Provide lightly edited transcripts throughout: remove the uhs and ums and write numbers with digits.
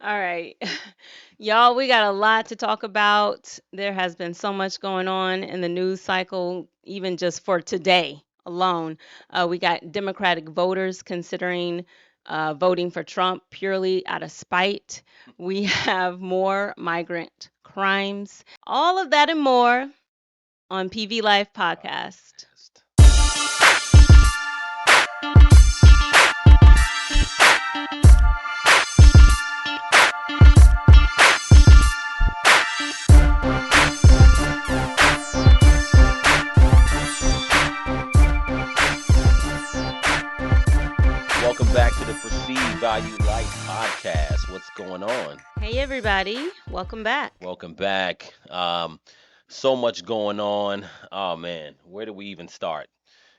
All right. Y'all, we got a lot to talk about. There has been so much going on in the news cycle, even just for today alone. We got Democratic voters considering voting for Trump purely out of spite. We have more migrant crimes. All of that and more on PV Life Podcast. Welcome back to the Perceived Value Life podcast. What's going on? Hey, everybody. Welcome back. Welcome back. So much going on. Oh man, where do we even start?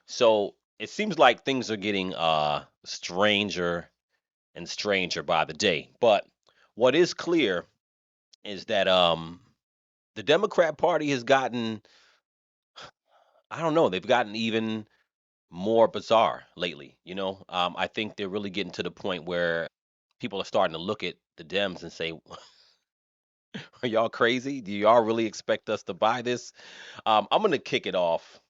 So it seems like things are getting stranger and stranger by the day. But what is clear is that the Democrat Party has gotten, I don't know, they've gotten even more bizarre lately. I think they're really getting to the point where people are starting to look at the Dems and say, "Are y'all crazy? Do y'all really expect us to buy this?" I'm gonna kick it off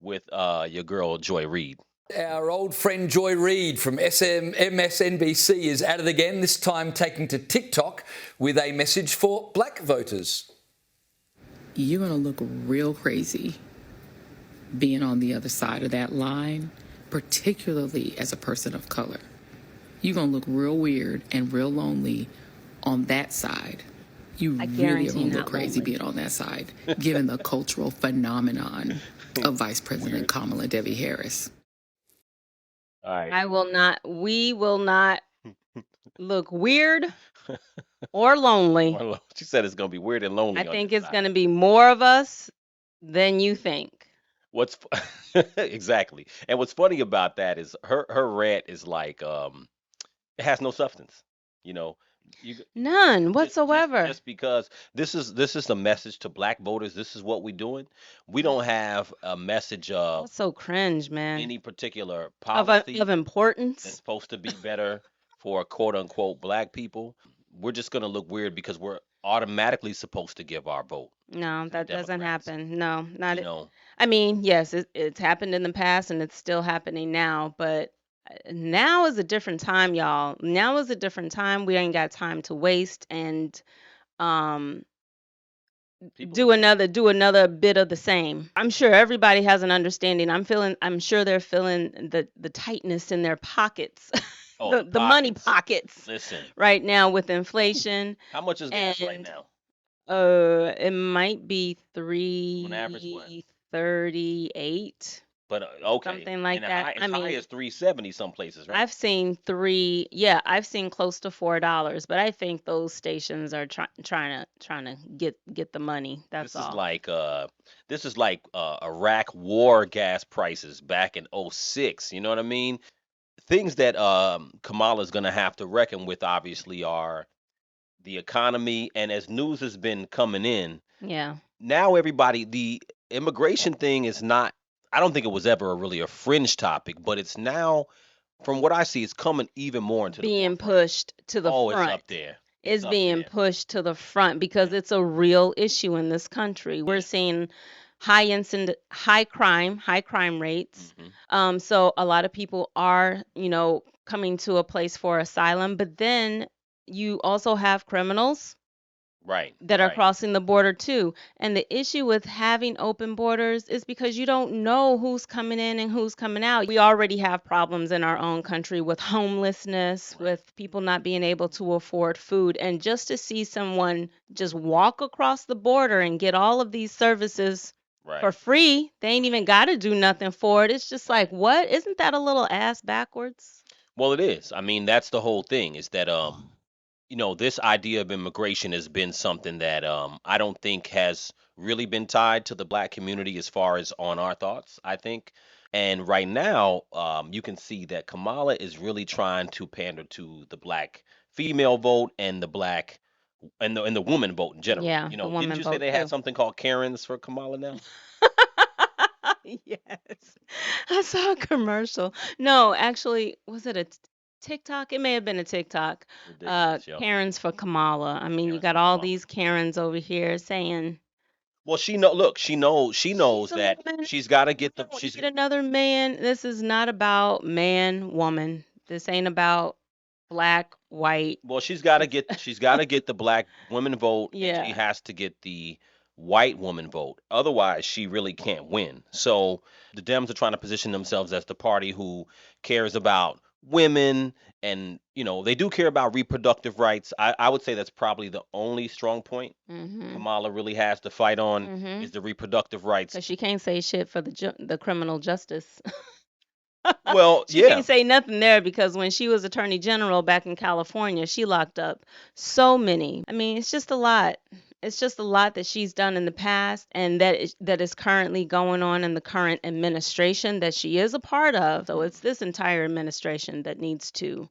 with your girl Joy Reid. Our old friend Joy Reid from MSNBC is at it again, this time taking to TikTok with a message for black voters. You're going to look real crazy being on the other side of that line, particularly as a person of color. You're going to look real weird and real lonely on that side. You I really are guarantee going to look not crazy lonely. being on that side, given the cultural phenomenon of Vice President Kamala Devi Harris. All right. We will not look weird or lonely. Well, she said it's gonna be weird and lonely I on think this it's side. going to be more of us than you think. Exactly? And what's funny about that is her rant is like it has no substance. You know, you None just whatsoever. just because this is the message to black voters. This is what we're doing. We don't have a message of That's so cringe, man. any particular Of policy that's importance. supposed to be better for quote unquote black people. We're just gonna look weird because we're automatically supposed to give our vote No, to the that doesn't Democrats. happen. No, not You it. know, I mean, yes, it's happened in the past and it's still happening now, but now is a different time, y'all. Now is a different time. We ain't got time to waste and um people. do another bit of the same. I'm sure everybody has an understanding. I'm sure they're feeling the tightness in their pockets. Oh, the The money pockets. pockets Listen, right now with inflation how much is gas right and now? it might be On average, what? 338, But okay, something and like the that. high as I high mean, as 370 some places, right? yeah, I've seen close to $4, but I think those stations are trying to get the money. That's This is all. like Iraq war gas prices back in '06. You know what I mean? Things that Kamala's going to have to reckon with obviously are the economy, and as news has been coming in, Yeah. now everybody the immigration thing is not, I don't think it was ever really a fringe topic, but it's now, from what I see, it's coming even more into the Being forefront. pushed to the Oh, it's front. up there. It's Is up being there. pushed to the front because Yeah. it's a real issue in this country. We're Yeah. seeing high crime rates. Hmm. So a lot of people are, coming to a place for asylum, but then you also have criminals Right. that are Right. crossing the border too. And the issue with having open borders is because you don't know who's coming in and who's coming out. We already have problems in our own country with homelessness, Right. with people not being able to afford food. And just to see someone just walk across the border and get all of these services for Right. free, they ain't even got to do nothing for it. It's just like, Right. what? Isn't that a little ass backwards? Well, it is. I mean, that's the whole thing, is that this idea of immigration has been something that I don't think has really been tied to the black community as far as on our thoughts, I think. And right now, you can see that Kamala is really trying to pander to the black female vote and the black and the woman vote in general. Yeah, the Didn't woman you say vote they had too. something called Karens for Kamala now? Yes. I saw a commercial. No, actually, was it TikTok. It may have been a TikTok. Ridiculous, yo. Karens for Kamala. I mean, you Parents got for all Kamala. these Karens over here saying Well, she know. Look, she knows she's a that woman. she's got to get We the. don't She's need another man. This is not about man, woman. This ain't about black, white. Well, she's got to It's get. She's got to get the black women vote, and she yeah. has to get the white woman vote. Otherwise, she really can't win. So the Dems are trying to position themselves as the party who cares about women, and they do care about reproductive rights. I would say that's probably the only strong point Mhm. Kamala really has to fight on is Mhm. the reproductive rights. Cuz she can't say shit for the criminal justice. Well, She yeah, can't say nothing there because when she was attorney general back in California, she locked up so many. I mean, it's just a lot. It's just a lot that she's done in the past and that is currently going on in the current administration that she is a part of. So it's this entire administration that needs to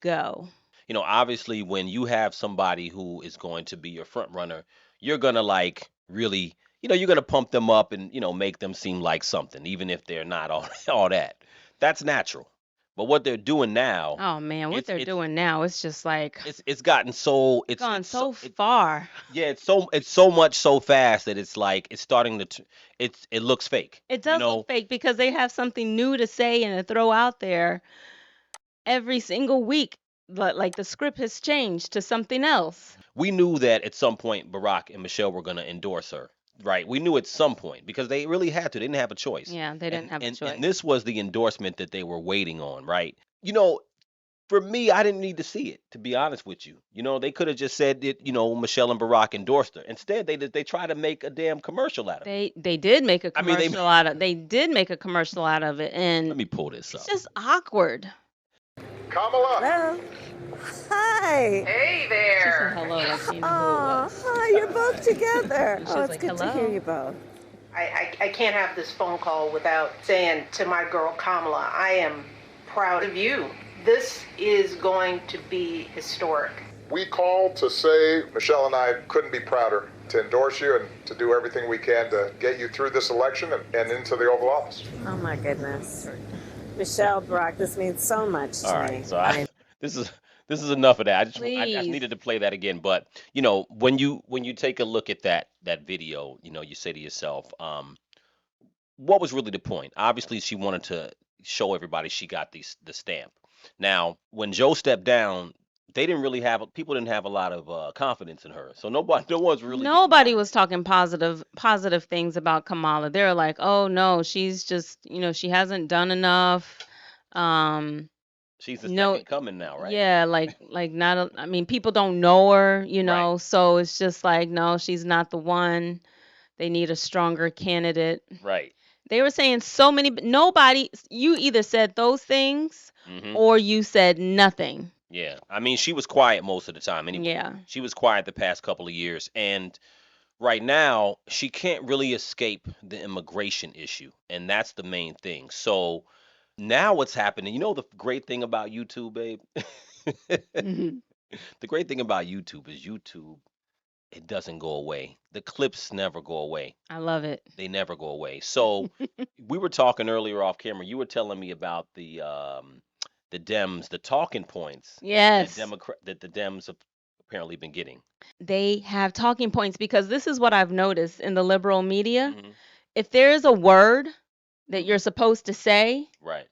go. obviously when you have somebody who is going to be your front runner, you're gonna like really, you're gonna pump them up and make them seem like something, even if they're not all all that. That's natural. But what they're doing now, Oh man, what it's they're it's doing now, it's just like it's gotten so gone it's so so far. yeah, it's so much so fast that it's like it's starting to it looks fake. It does look fake because they have something new to say and to throw out there every single week. But like the script has changed to something else. We knew that at some point Barack and Michelle were going to endorse her, right? We knew at some point because they really had to. They didn't have a choice. Yeah, they didn't And have a and choice. this was the endorsement that they were waiting on, right? You know, for me, I didn't need to see it, to be honest with you. They could have just said that, Michelle and Barack endorsed her. Instead, they try to make a damn commercial out of it. They did make a I mean, commercial out of they did make a commercial out of it let and me pull this it's up. just awkward. Kamala. Hello. Hi. Hey She said there. hello like she knew who it Oh, was. hi. You're both together. She Oh, was it's like, good to hear hello. you both. I can't have this phone call without saying to my girl Kamala, I am proud of you. This is going to be historic. We called to say Michelle and I couldn't be prouder to endorse you and to do everything we can to get you through this election and into the Oval Office. Oh, my goodness. Michelle, Brock, this means so much to All me. right, so this is enough of that. I just Please. needed to play that again. But when you take a look at that video, you say to yourself, what was really the point? Obviously, she wanted to show everybody she got the stamp. Now, when Joe stepped down, people didn't have a lot of confidence in her. So no one's really getting Nobody behind was talking positive things about Kamala. They're like, "Oh no, she's just, she hasn't done enough." Um She's the no second coming now, right? yeah, like not I mean, people don't know her, Right, so it's just like, no, she's not the one. They need a stronger candidate. right. They were saying so many, but nobody, you either said those things Hmm. or you said nothing. Yeah, I mean, she was quiet most of the time anyway. Yeah. She was quiet the past couple of years, and right now she can't really escape the immigration issue, and that's the main thing. So now what's happening? The great thing about YouTube, babe. Mhm. The great thing about YouTube is it doesn't go away. The clips never go away. I love it. They never go away. So we were talking earlier off camera. You were telling me about the Dems, the talking points Yes. that the Dems have apparently been getting. They have talking points because this is what I've noticed in the liberal media. Hmm. If there is a word that Hmm. you're supposed to say, Right.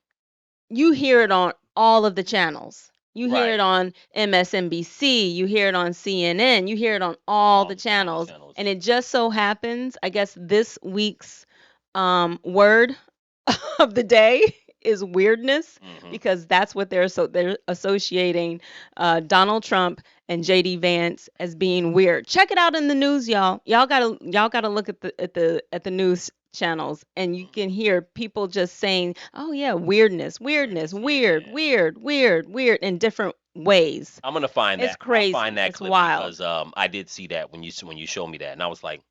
you hear it on all of the channels. You hear Right. it on MSNBC, you hear it on CNN, you hear it on all the All the channels. channels. And it just so happens, I guess this week's word of the day is weirdness Hmm. because that's what they're associating Donald Trump and JD Vance as being weird. Check it out in the news, y'all. Y'all gotta look at the news channels and you can hear people just saying, "Oh yeah, weirdness, weirdness, Weirdness. weird, Yeah. weird, weird, weird" in different ways. I'm gonna find It's that. I'll crazy. find that It's clip wild. because I did see that when you showed me that, and I was like,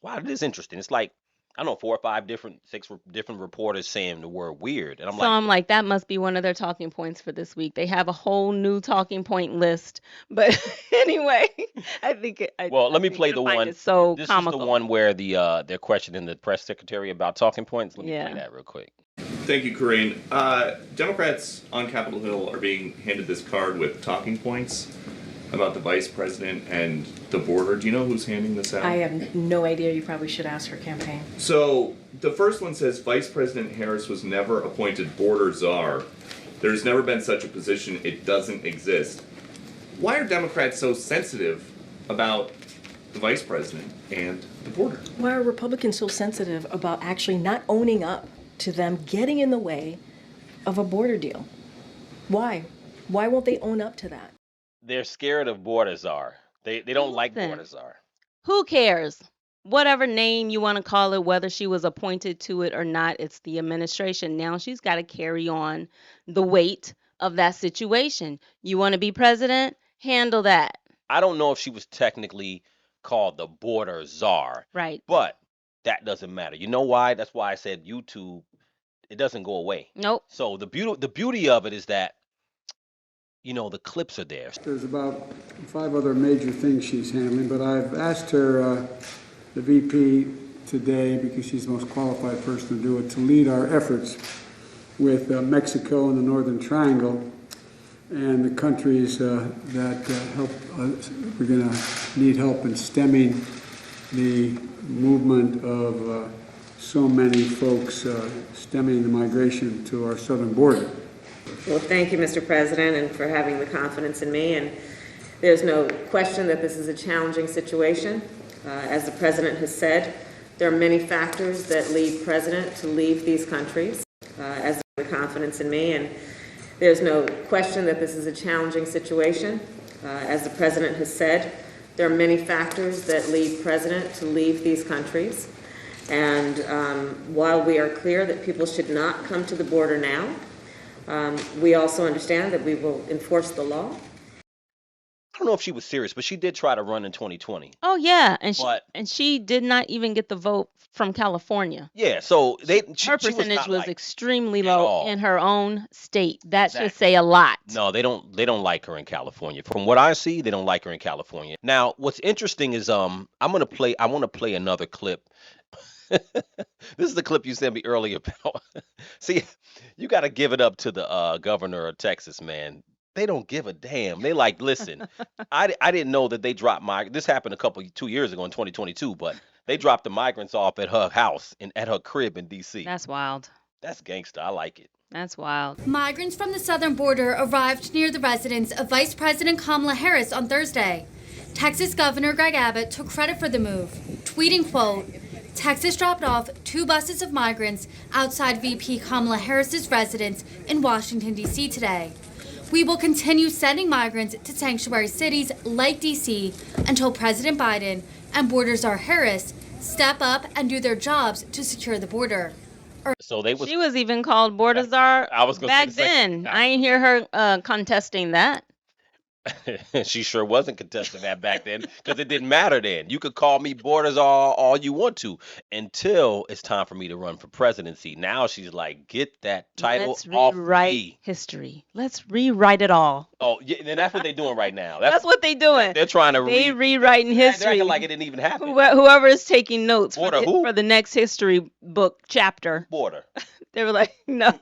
wow, this is interesting. It's like I don't know, four or five six different reporters saying the word weird, and I'm So like, I'm like, that must be one of their talking points for this week. They have a whole new talking point list. But anyway, I think well, I let me think play you'll the find one. it so This is the comical. one where they're questioning the press secretary about talking points. Let me play Yeah. that real quick. Thank you, Corinne. Democrats on Capitol Hill are being handed this card with talking points about the vice president and the border. Do you know who's handing this out? I have no idea. You probably should ask her campaign. So the first one says Vice President Harris was never appointed border czar. There's never been such a position. It doesn't exist. Why are Democrats so sensitive about the vice president and the border? Why are Republicans so sensitive about actually not owning up to them getting in the way of a border deal? Why? Why won't they own up to that? They're scared of border czar. They don't like Listen. border czar. Who cares? Whatever name you want to call it, whether she was appointed to it or not, it's the administration. Now she's got to carry on the weight of that situation. You want to be president? Handle that. I don't know if she was technically called the border czar, Right. but that doesn't matter. You know why? That's why I said YouTube. It doesn't go away. Nope. So the beauty of it is that, you know, the clips are there. There's about 5 other major things she's handling, but I've asked her, the VP today, because she's the most qualified person to do it, to lead our efforts with Mexico and the Northern Triangle and the countries that help. We're going to need help in stemming the movement of so many folks stemming the migration to our southern border. Well, thank you, Mr. President, and for having the confidence in me. And there's no question that this is a challenging situation. As the President has said, there are many factors that lead President to leave these countries. As the confidence in me, and there's no question that this is a challenging situation. As the President has said, there are many factors that lead President to leave these countries. And while we are clear that people should not come to the border now, we also understand that we will enforce the law. I don't know if she was serious, but she did try to run in 2020. Oh yeah, But- and she did not even get the vote from California. Yeah, so Her percentage was extremely at low all. in her own state. That should Exactly. say a lot. No, they don't like her in California. From what I see, they don't like her in California. Now, what's interesting is I want to play another clip. This is the clip you sent me earlier about. See, you got to give it up to the governor of Texas, man. They don't give a damn. They like, listen, I didn't know that they dropped this happened 2 years ago in 2022, but they dropped the migrants off at her house at her crib in D.C. That's wild. That's gangster. I like it. That's wild. Migrants from the southern border arrived near the residence of Vice President Kamala Harris on Thursday. Texas Governor Greg Abbott took credit for the move, tweeting, quote, "Texas dropped off 2 buses of migrants outside VP Kamala Harris's residence in Washington, D.C. today. We will continue sending migrants to sanctuary cities like D.C. until President Biden and Border Czar Harris step up and do their jobs to secure the border." So She was even called border czar I was gonna say back the same- then. I ain't hear her contesting that. She sure wasn't contesting that back then because it didn't matter then. You could call me borders all you want to until it's time for me to run for presidency. Now she's like, get that title Let's off rewrite me. history. Let's rewrite it all. Oh, yeah, and that's what they're doing right now. That's what they doing. they're trying to They rewriting They're history. acting like it didn't even happen. Whoever is taking notes Border for who? for the next history book chapter, Border. they were like, no,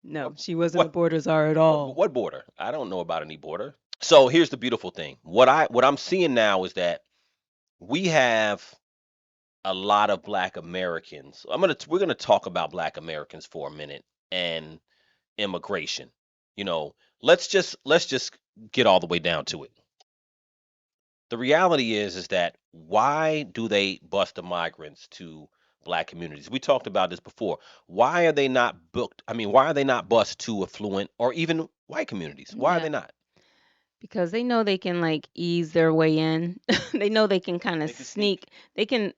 no, she wasn't a border czar at all. What border? I don't know about any border. So here's the beautiful thing. What I'm seeing now is that we have a lot of Black Americans. We're gonna talk about Black Americans for a minute and immigration. You know, let's just get all the way down to it. The reality is that why do they bus the migrants to Black communities? We talked about this before. Why are they not booked? I mean, why are they not bused to affluent or even white communities? Why are they not? Because they know they can like ease their way in. They know they can kind of sneak. They can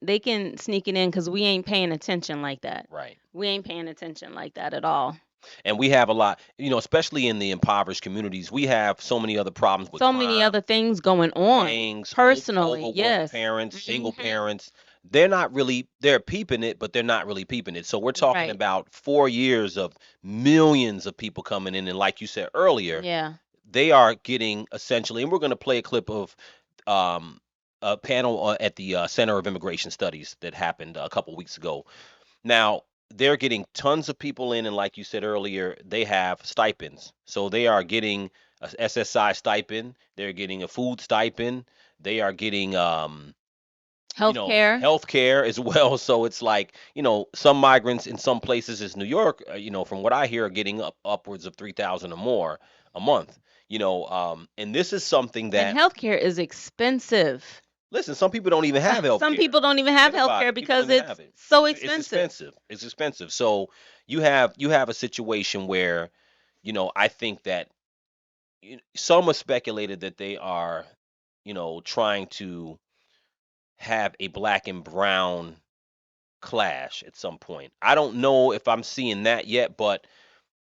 sneak it in because we ain't paying attention like that. Right. We ain't paying attention like that at all. And we have a lot, you know, especially in the impoverished communities, we have so many other problems with So many other things going on. gangs, Personally, overworked yes. parents, single parents. They're peeping it, but they're not really peeping it. So we're talking Right. about 4 years of millions of people coming in. And like you said earlier, Yeah. they are getting essentially, and we're going to play a clip of a panel at the Center of Immigration Studies that happened a couple weeks ago. Now, they're getting tons of people in, and like you said earlier, they have stipends. So they are getting a SSI stipend, they're getting a food stipend, they are getting Healthcare. health care as well. So it's like, some migrants in some places is New York, from what I hear, are getting upwards of 3,000 or more a month. And this is something And that, healthcare is expensive. listen, some people don't even have health Some care. people don't even have Forget about healthcare it. People don't because even it's have it. so It's expensive. expensive. It's expensive. So you have a situation where, I think that some have speculated that they are, trying to have a black and brown clash at some point. I don't know if I'm seeing that yet, but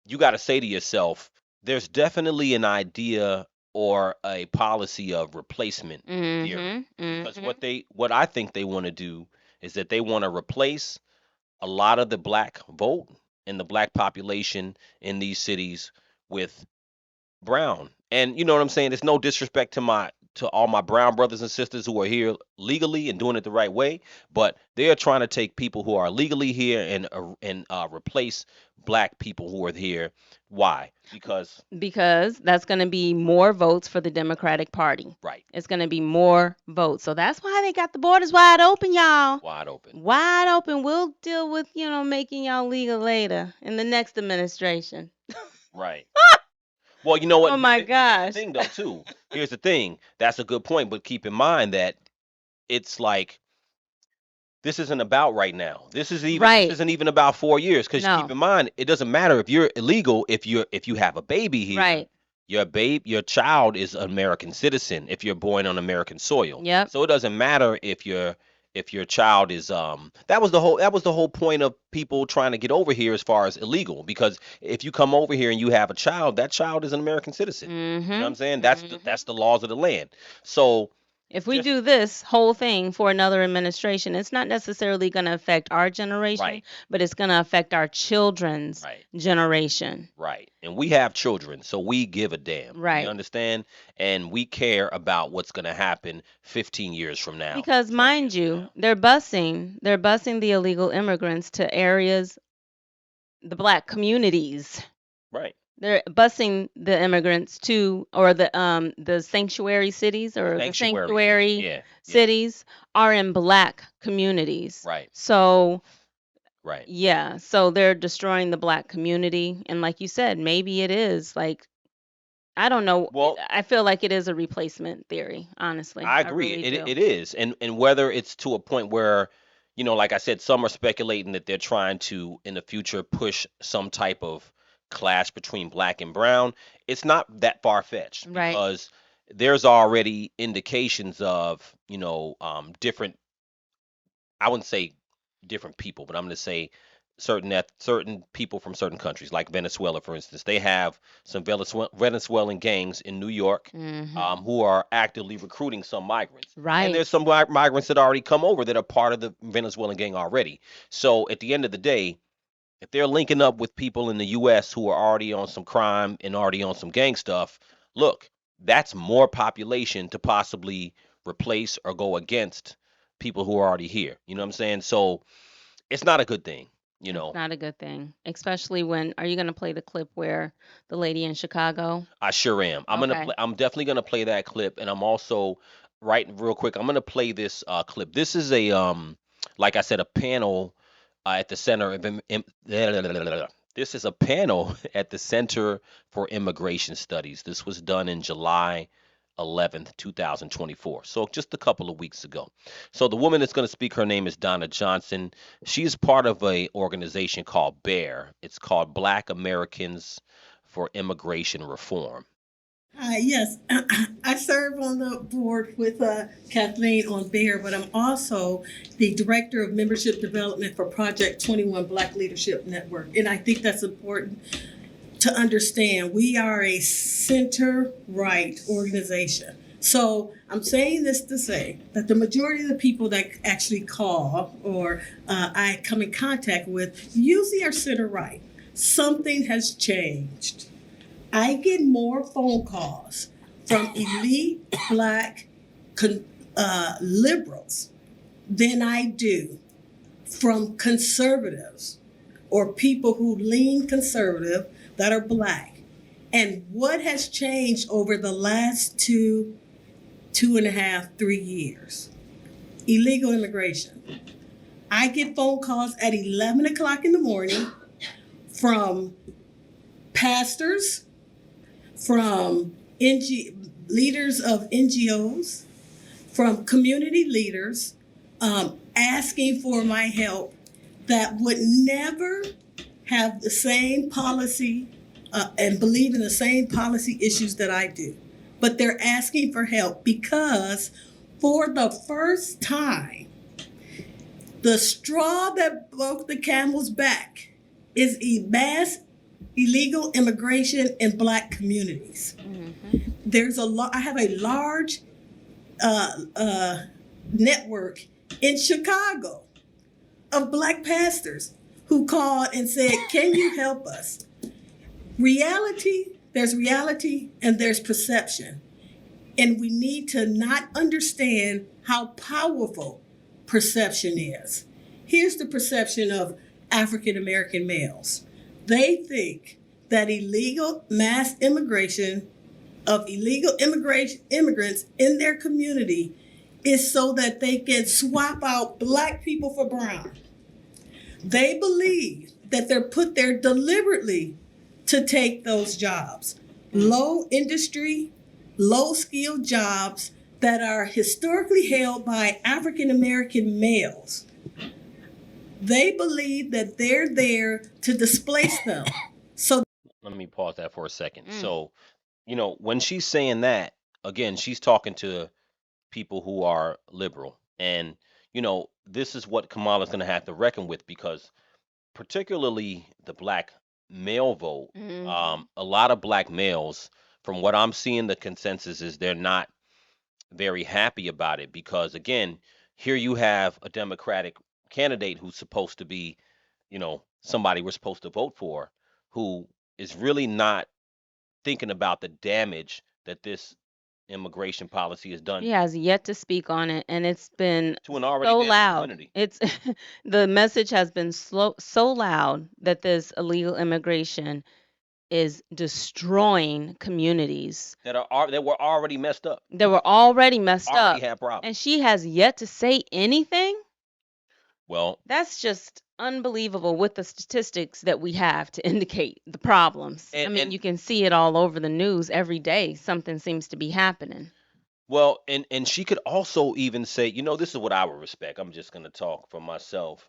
you got to say to yourself, there's definitely an idea or a policy of replacement theory, because what I think they want to do is that they want to replace a lot of the black vote and the black population in these cities with brown. And you know what I'm saying? It's no disrespect to all my brown brothers and sisters who are here legally and doing it the right way, but they are trying to take people who are legally here and replace black people who are here. Why? Because that's going to be more votes for the Democratic Party. Right. It's going to be more votes. So that's why they got the borders wide open, y'all. Wide open. Wide open. We'll deal with, making y'all legal later in the next administration. Right. Well, you know what? Oh my Here's gosh. the thing, though, too. Here's the thing. That's a good point, but keep in mind that it's like this isn't about right now. This Right. isn't even about 4 years. Because No. keep in mind, it doesn't matter if you're illegal. If you have a baby here, Right. your child is an American citizen if you're born on American soil. Yep. So it doesn't matter if your child is that was the whole point of people trying to get over here as far as illegal, because if you come over here and you have a child, that child is an American citizen. You know what I'm saying? That's the laws of the land. So if we do this whole thing for another administration, it's not necessarily going to affect our generation, Right. but it's going to affect our children's generation. Right. And we have children, so we give a damn. Right. You understand? And we care about what's going to happen 15 years from now. Because mind you, they're busing the illegal immigrants to areas, the black communities. Right. They're busing the immigrants to, or the sanctuary cities, or the sanctuary cities are in black communities. Right. So Right. yeah, so they're destroying the black community, and like you said, maybe it is like, I don't know. Well, I feel like it is a replacement theory, honestly. I agree. really do. It is. And whether it's to a point where, like I said, some are speculating that they're trying to in the future push some type of clash between black and brown, it's not that far fetched. Right. Because there's already indications of, different, I wouldn't say different people, but I'm going to say certain people from certain countries, like Venezuela, for instance. They have some Venezuelan gangs in New York who are actively recruiting some migrants. Right. And there's some migrants that already come over that are part of the Venezuelan gang already. So at the end of the day, if they're linking up with people in the U.S. who are already on some crime and already on some gang stuff, look, that's more population to possibly replace or go against people who are already here. You know what I'm saying? So it's not a good thing. It's not a good thing, especially when. Are you going to play the clip where the lady in Chicago? I sure am. Okay. I'm definitely gonna play that clip, and I'm also real quick. I'm gonna play this clip. This is like I said, a panel at the center of this is a panel at the Center for Immigration Studies. This was done in July 11th, 2024. So just a couple of weeks ago. So the woman that's going to speak, her name is Donna Johnson. She's part of a organization called BEAR. It's called Black Americans for Immigration Reform. Yes, I serve on the board with Kathleen on BEAR, but I'm also the Director of Membership Development for Project 21 Black Leadership Network. And I think that's important to understand. We are a center-right organization. So I'm saying this to say that the majority of the people that actually call or I come in contact with usually are center-right. Something has changed. I get more phone calls from elite black liberals than I do from conservatives or people who lean conservative that are black. And what has changed over the last 2.5, 3 years? Illegal immigration. I get phone calls at 11 o'clock in the morning from pastors, from leaders of NGOs, from community leaders, asking for my help that would never have the same policy and believe in the same policy issues that I do. But they're asking for help because for the first time, the straw that broke the camel's back is mass illegal immigration in black communities. Mm-hmm. I have a large network in Chicago of black pastors who called and said, can you help us? There's reality and there's perception. And we need to not understand how powerful perception is. Here's the perception of African American males. They think that mass immigration of illegal immigrants in their community is so that they can swap out black people for brown. They believe that they're put there deliberately to take those jobs. Low industry, low skilled jobs that are historically held by African American males. They believe that they're there to displace them. So Let me pause that for a second. So, when she's saying that, again, she's talking to people who are liberal. And, this is what Kamala's going to have to reckon with because particularly the black male vote, a lot of black males, from what I'm seeing, the consensus is they're not very happy about it because, again, here you have a Democratic candidate who's supposed to be, somebody we're supposed to vote for, who is really not thinking about the damage that this immigration policy has done He has yet to speak on it, and it's been to an already so damaged loud. community. It's the message has been so loud that this illegal immigration is destroying communities that were already messed up. that were already messed Already up, had problems. and she has yet to say anything. Well, That's just unbelievable with the statistics that we have to indicate the problems. I mean, you can see it all over the news every day. Something seems to be happening. well, and she could also even say, this is what I would respect. I'm just going to talk for myself.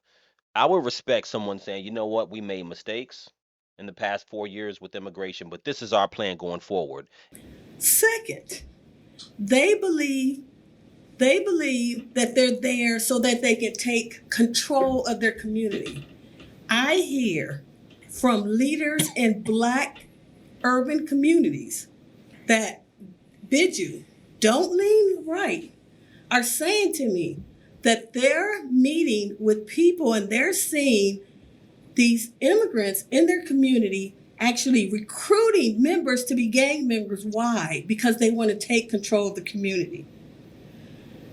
I would respect someone saying, you know what, we made mistakes in the past 4 years with immigration, but this is our plan going forward. Second, they believe that they're there so that they can take control of their community. I hear from leaders in black urban communities that bid you, don't lean right, are saying to me that they're meeting with people and they're seeing these immigrants in their community actually recruiting members to be gang members. Why? Because they want to take control of the community.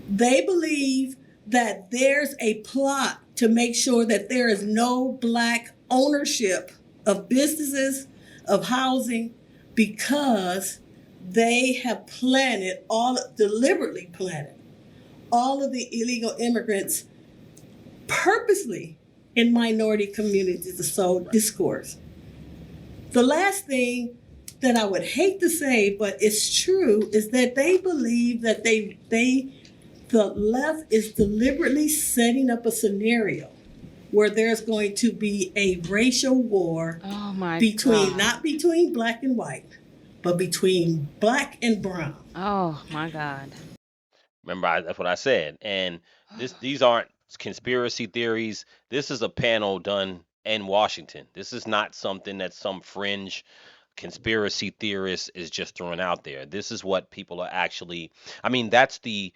They believe that there's a plot to make sure that there is no black ownership of businesses, of housing, because they have deliberately planted all of the illegal immigrants purposely in minority communities to sow discourse. The last thing that I would hate to say, but it's true, is that they believe that the left is deliberately setting up a scenario where there's going to be a racial war not between black and white, but between black and brown. Oh my God. Remember, that's what I said. And these aren't conspiracy theories. This is a panel done in Washington. This is not something that some fringe conspiracy theorist is just throwing out there. This is what people are actually. I mean, that's the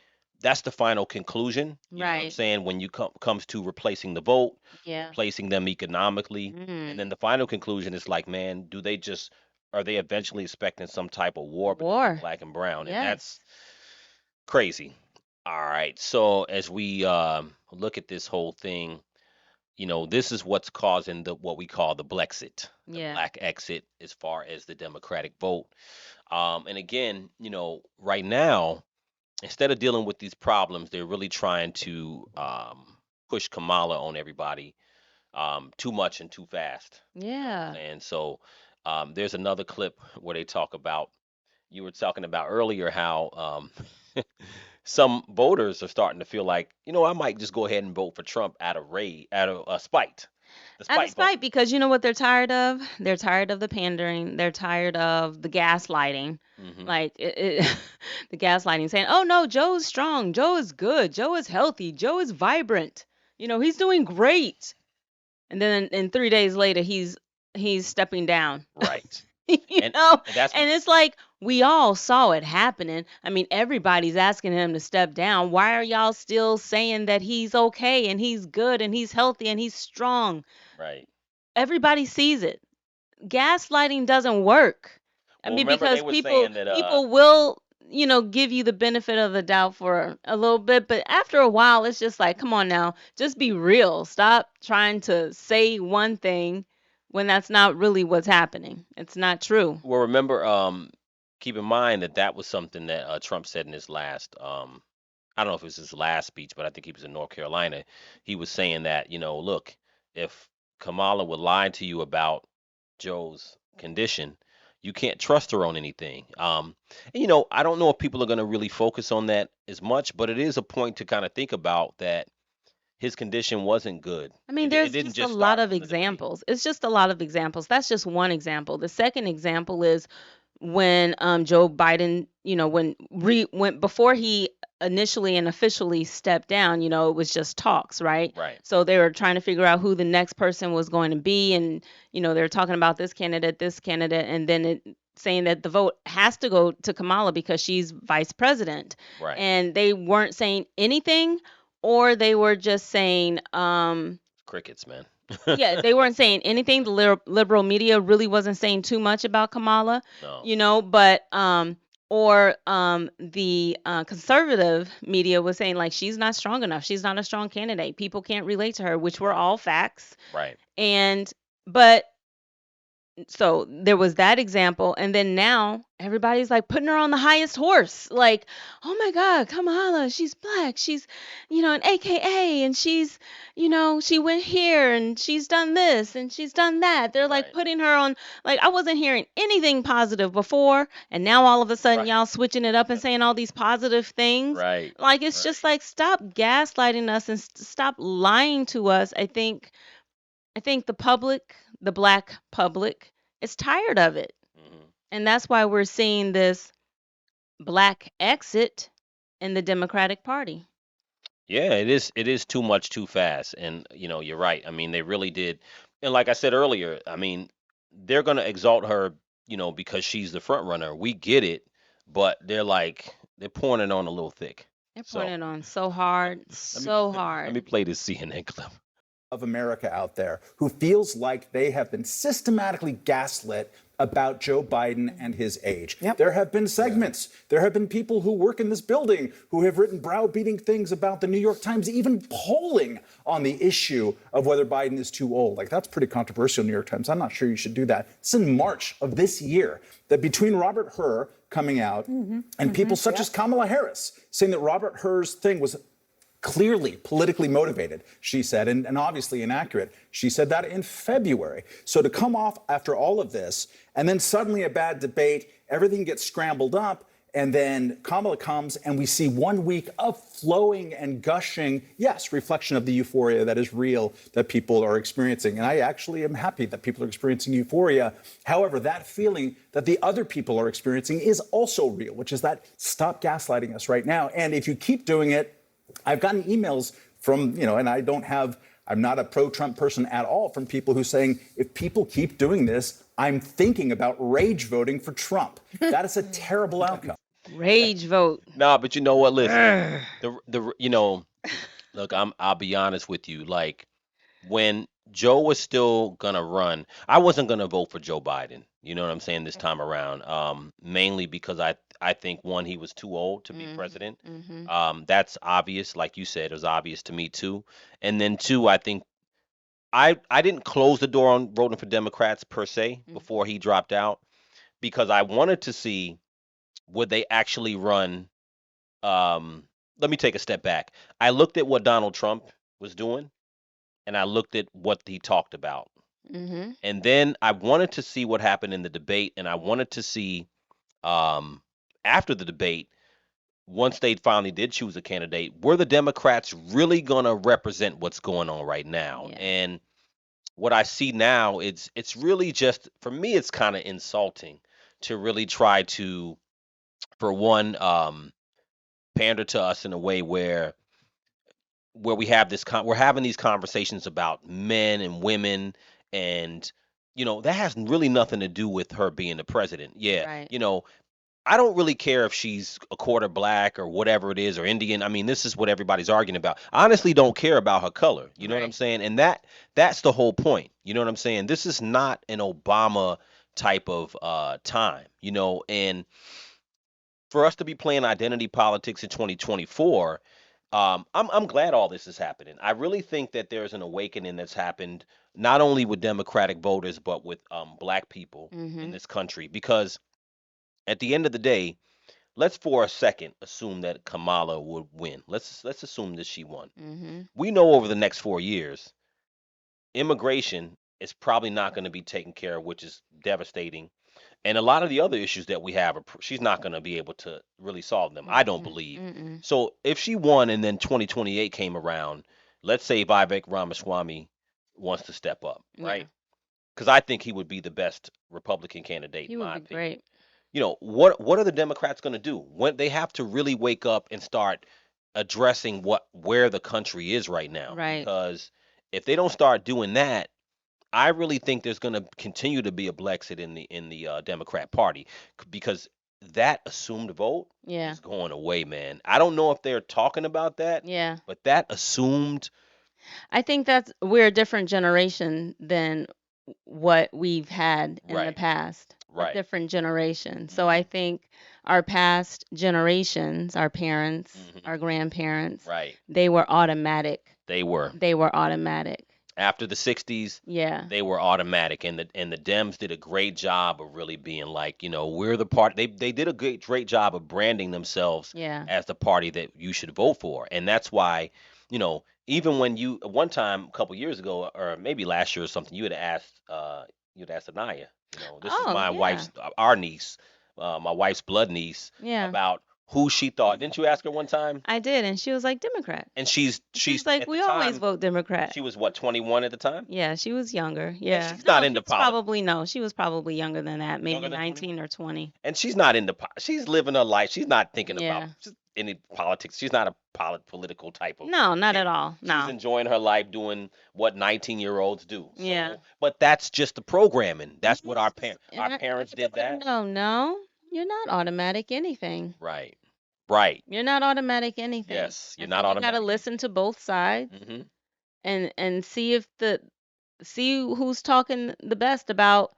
final conclusion. You know what I'm saying? When you comes to replacing the vote, replacing them economically, and then the final conclusion is like, man, are they eventually expecting some type of war between black and brown? And that's crazy. All right. So as we look at this whole thing, this is what's causing what we call the Blexit, the Yeah. black exit, as far as the Democratic vote. And again, right now, instead of dealing with these problems, they're really trying to push Kamala on everybody too much and too fast. Yeah. And so there's another clip where they talk about, you were talking about earlier, how some voters are starting to feel like, I might just go ahead and vote for Trump out of spite, the Out of spite vote. spite, because you know what they're tired of? They're tired of the pandering. They're tired of the gaslighting. Hmm. Like the gaslighting, saying, "Oh no, Joe's strong. Joe is good. Joe is healthy. Joe is vibrant. He's doing great." And then in 3 days later, he's stepping down. Right. you And know, and that's and it's like we all saw it happening. I mean, everybody's asking him to step down. Why are y'all still saying that he's okay and he's good and he's healthy and he's strong? right. Everybody sees it. Gaslighting doesn't work. I Well, mean, remember they because were people saying that people will, give you the benefit of the doubt for a little bit, but after a while it's just like, come on now, just be real. Stop trying to say one thing when that's not really what's happening. It's not true. well, remember, keep in mind that that was something that Trump said in his last I don't know if it was his last speech, but I think he was in North Carolina. He was saying that, look, if Kamala would lie to you about Joe's condition, you can't trust her on anything. And, I don't know if people are going to really focus on that as much, but it is a point to kind of think about that his condition wasn't good. I mean, It there's didn't just a just lot start of from the debate. examples. It's just a lot of examples. That's just one example. The second example is when Joe Biden, when before he initially and officially stepped down, it was just talks, right? Right. So they were trying to figure out who the next person was going to be, and they were talking about this candidate, and then saying that the vote has to go to Kamala because she's vice president, Right. and they weren't saying anything, or they were just saying, Crickets, man. yeah, they weren't saying anything. The liberal media really wasn't saying too much about Kamala, No. but or the conservative media was saying like she's not strong enough. She's not a strong candidate. People can't relate to her, which were all facts. Right. And but so there was that example, and then now everybody's like putting her on the highest horse, like, oh my god, Kamala, she's black, she's an AKA, and she's she went here and she's done this and she's done that. They're like Right. putting her on, like, I wasn't hearing anything positive before, and now all of a sudden Right. y'all switching it up and saying all these positive things. Right. Like, it's just like, stop gaslighting us and stop lying to us. I think the public, the black public, is tired of it. Hmm. And that's why we're seeing this black exit in the Democratic Party. Yeah, it is too much too fast. And you're right. I mean, they really did. And like I said earlier, I mean, they're going to exalt her, because she's the front runner. We get it, but they're pouring it on a little thick. They're pouring So it on so hard, let me so let me hard. play this CNN clip. Of America out there who feels like they have been systematically gaslit about Joe Biden and his age. Yep. There have been segments. There have been people who work in this building who have written browbeating things about the New York Times, even polling on the issue of whether Biden is too old. Like, that's pretty controversial, New York Times. I'm not sure you should do that. It's in March of this year that between Robert Hur coming out and people such as Kamala Harris saying that Robert Hur's thing was clearly politically motivated, she said, and obviously inaccurate. She said that in February. So to come off after all of this, and then suddenly a bad debate, everything gets scrambled up, and then Kamala comes, and we see 1 week of flowing and gushing, yes, reflection of the euphoria that is real that people are experiencing. And I actually am happy that people are experiencing euphoria. However, that feeling that the other people are experiencing is also real, which is that stop gaslighting us right now. And if you keep doing it, I've gotten emails from, and I'm not a pro-Trump person at all, from people who saying, if people keep doing this, I'm thinking about rage voting for Trump. That is a terrible outcome. Rage vote. Nah, but you know what? Listen, look, I'll be honest with you. Like, when Joe was still gonna run, I wasn't gonna vote for Joe Biden. You know what I'm saying, this time around. Mainly because I think, one, he was too old to be president. Mm-hmm. That's obvious, like you said, it was obvious to me too. And then two, I think I didn't close the door on voting for Democrats per se before he dropped out because I wanted to see would they actually run. Let me take a step back. I looked at what Donald Trump was doing, and I looked at what he talked about. Mm-hmm. And then I wanted to see what happened in the debate, and I wanted to see um, after the debate, once they finally did choose a candidate, were the Democrats really going to represent what's going on right now? Yeah. And what I see now, it's really just for me, it's kind of insulting to really try to, for one, pander to us in a way where we have we're having these conversations about men and women and that has really nothing to do with her being the president. Yeah, Right. I don't really care if she's a quarter black or whatever it is or Indian. I mean, this is what everybody's arguing about. I honestly don't care about her color. You know what I'm Right. saying? And that's the whole point. You know what I'm saying? This is not an Obama type of time, and for us to be playing identity politics in 2024, I'm glad all this is happening. I really think that there's an awakening that's happened not only with Democratic voters but with black people in Mm-hmm. this country because at the end of the day, let's for a second assume that Kamala would win. Let's assume that she won. Mm-hmm. We know over the next 4 years, immigration is probably not going to be taken care of, which is devastating. And a lot of the other issues that we have, she's not going to be able to really solve them. I don't believe. Mm-mm. So if she won and then 2028 came around, let's say Vivek Ramaswamy wants to step up, Yeah. right? Because I think he would be the best Republican candidate, He in would my be opinion. great. What are the Democrats going to do when they have to really wake up and start addressing where the country is right now? Right. Because if they don't start doing that, I really think there's going to continue to be a Blexit in the Democrat Party because that assumed vote Yeah. is going away, man. I don't know if they're talking about that, Yeah. but that assumed, I think we're a different generation than what we've had in the right, past. A right, different generation. So I think our past generations, our parents, hmm our grandparents, right. they were automatic. They were They were automatic. after the '60s. Yeah. They were automatic, and the Dems did a great job of really being like, we're the party. They did a great job of branding themselves Yeah. as the party that you should vote for, and that's why, even when you one time a couple years ago or maybe last year or something, you had asked Anaya, this is Oh, my yeah. our niece, my wife's blood niece, Yeah. about who she thought. Didn't you ask her one time? I did, and she was like Democrat. And she's She was she's like, at the we always time vote Democrat. she was what 21 at the time, Yeah, she was younger. and Yeah. she's No, not she into was politics. probably no, she was probably younger than that, maybe Younger than 20? 19 or 20. And she's not into she's living her life. She's not thinking about Yeah. any politics. She's not a political type of No, not kid. at all. She's No. enjoying her life doing what 19-year-olds do. Yeah. So, but that's just the programming. That's what our And parents did that. no, you're not automatic anything. Right. Right. You're not automatic anything. Yes, you're And not so you got to automatic. listen to both sides Hmm. and see who's talking the best about.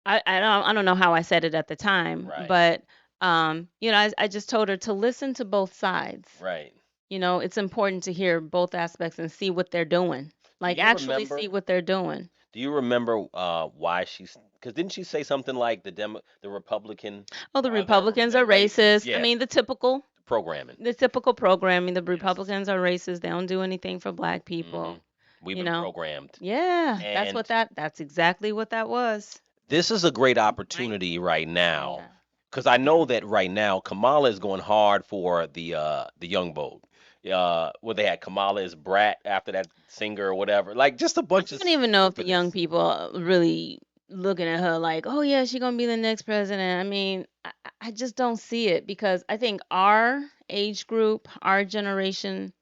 I don't know how I said it at the time, Right. but I just told her to listen to both sides. Right. It's important to hear both aspects and see what they're doing. Like you actually remember? see what they're doing. Do you remember why she's? Because didn't she say something like the Republican Oh, the Republicans are racist. I Yeah, mean, the typical programming? programming. The Yes. Republicans are racist. They don't do anything for black people. Hmm. We've You been know. programmed. Yeah, And that's exactly what that was. this is a great opportunity right now Yeah. because I know that right now Kamala is going hard for the young vote. What they had Kamala is Brat after that singer or whatever, like just a bunch I of don't even know if the young stupidness. people are really looking at her like, oh yeah, she's gonna be the next president. I mean, I just don't see it because I think our age group, our generation,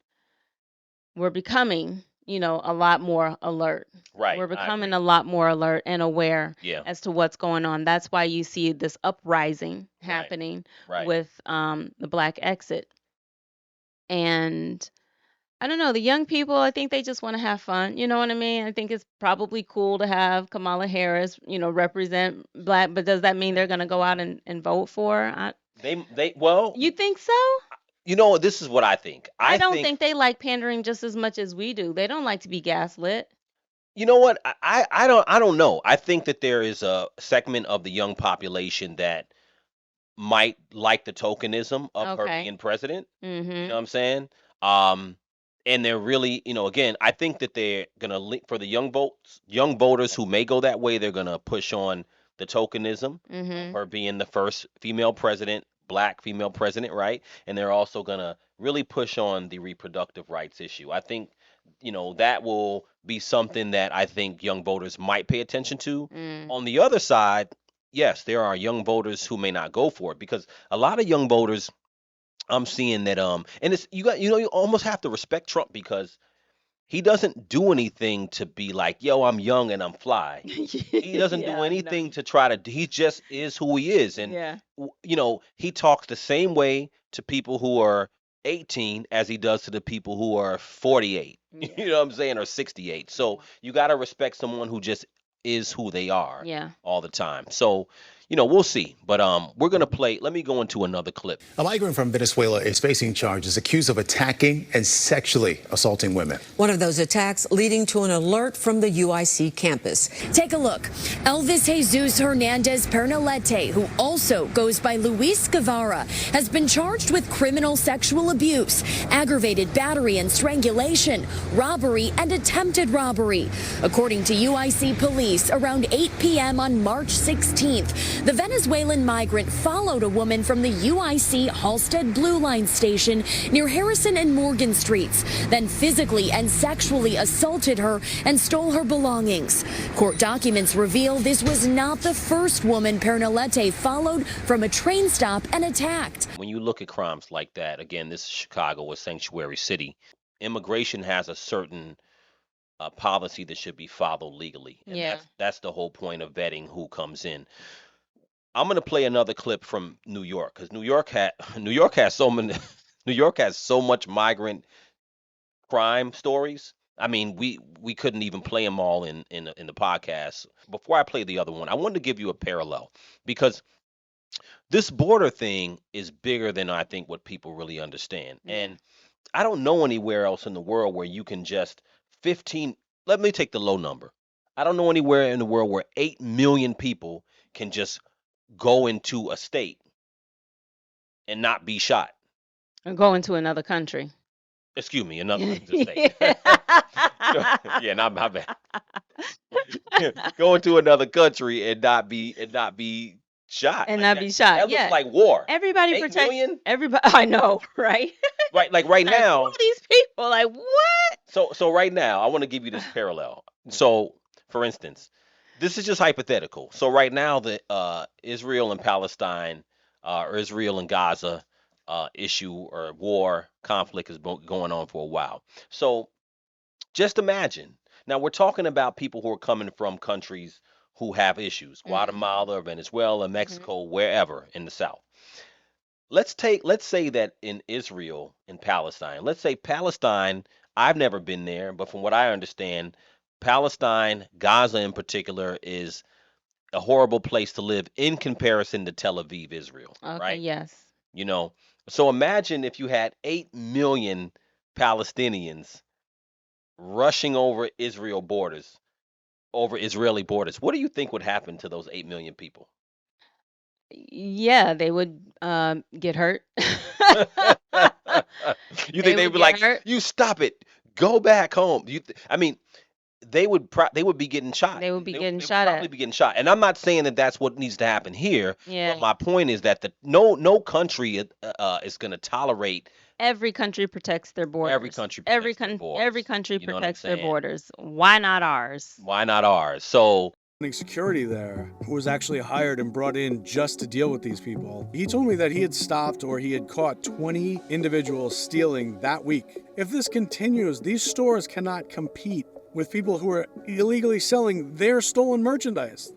we're becoming, a lot more alert. Right, We're I becoming agree. a lot more alert and aware Yeah, as to what's going on. That's why you see this uprising right, happening right. with the black exit. And I don't know, the young people, I think they just want to have fun. You know what I mean? I think it's probably cool to have Kamala Harris, represent black, but does that mean they're going to go out and vote for her? They well, You think so? You know, this is what I think. I don't think they like pandering just as much as we do. They don't like to be gaslit. You know what? I don't know. I think that there is a segment of the young population that might like the tokenism of her Okay. being president. You know what Mhm. I'm saying? Um, and they're really, again, I think that they're gonna for the young voters who may go that way, they're gonna push on the tokenism of Mhm. her being the first female president, black female president, right? And they're also gonna really push on the reproductive rights issue. I think, that will be something that I think young voters might pay attention to. Mm. On the other side, yes, there are young voters who may not go for it because a lot of young voters I'm seeing that and it's you almost have to respect Trump because he doesn't do anything to be like, yo, I'm young and I'm fly. He doesn't do Yeah, no. anything to try to he just is who he is. And Yeah. he talks the same way to people who are 18 as he does to the people who are 48. You know what I'm saying? Or 68. So you got to respect someone who just is who they are Yeah. all the time. So, we'll see. But we're going to play. Let me go into another clip. A migrant from Venezuela is facing charges accused of attacking and sexually assaulting women. One of those attacks leading to an alert from the UIC campus. Take a look. Elvis Jesus Hernandez Pernalete, who also goes by Luis Guevara, has been charged with criminal sexual abuse, aggravated battery and strangulation, robbery, and attempted robbery. According to UIC police, around 8 p.m. on March 16th, the Venezuelan migrant followed a woman from the UIC Halstead Blue Line station near Harrison and Morgan Streets, then physically and sexually assaulted her and stole her belongings. Court documents reveal this was not the first woman Pernalete followed from a train stop and attacked. When you look at crimes like that, again, this is Chicago, a sanctuary city. Immigration has a certain policy that should be followed legally. And Yeah. that's the whole point of vetting who comes in. I'm going to play another clip from New York because New York has so many New York has so much migrant crime stories. I mean, we couldn't even play them all in the podcast. Before I play the other one, I wanted to give you a parallel because this border thing is bigger than I think what people really understand. And I don't know anywhere else in the world where you can just 15, let me take the low number. I don't know anywhere in the world where 8 million people can just go into a state and not be shot. And go into another country. Excuse me, another state. Yeah, not my bad. Go into another country and not be shot. And Like not be shot. That Yeah. looks like war. Everybody 8 protects million? everybody. I know, right? Right, like right Like, who now. are these people? Like, what? So right now, I want to give you this parallel. So, for instance, this is just hypothetical. So right now, the Israel and Palestine, or Israel and Gaza issue or war conflict has been going on for a while. So just imagine. Now we're talking about people who are coming from countries who have issues, Guatemala, Venezuela, Mexico, wherever in the South. Let's say that in Israel and Palestine, let's say Palestine, I've never been there, but from what I understand, Palestine, Gaza in particular, is a horrible place to live in comparison to Tel Aviv, Israel, Okay, right? yes. So imagine if you had 8 million Palestinians rushing over Israeli borders. What do you think would happen to those 8 million people? Yeah, they would get hurt. You think they'd would be get like, hurt. "You stop it, go back home"? I mean, they would be getting shot. They would be getting They would shot probably at. be getting shot. And I'm not saying that that's what needs to happen here. Yeah. But my point is that no country is going to tolerate. Every country protects their borders. Every country protects Every their borders. every country You know what I'm protects their saying? borders. Why not ours? Why not ours? So Security there who was actually hired and brought in just to deal with these people. He told me that he had stopped or he had caught 20 individuals stealing that week. If this continues, these stores cannot compete with people who are illegally selling their stolen merchandise.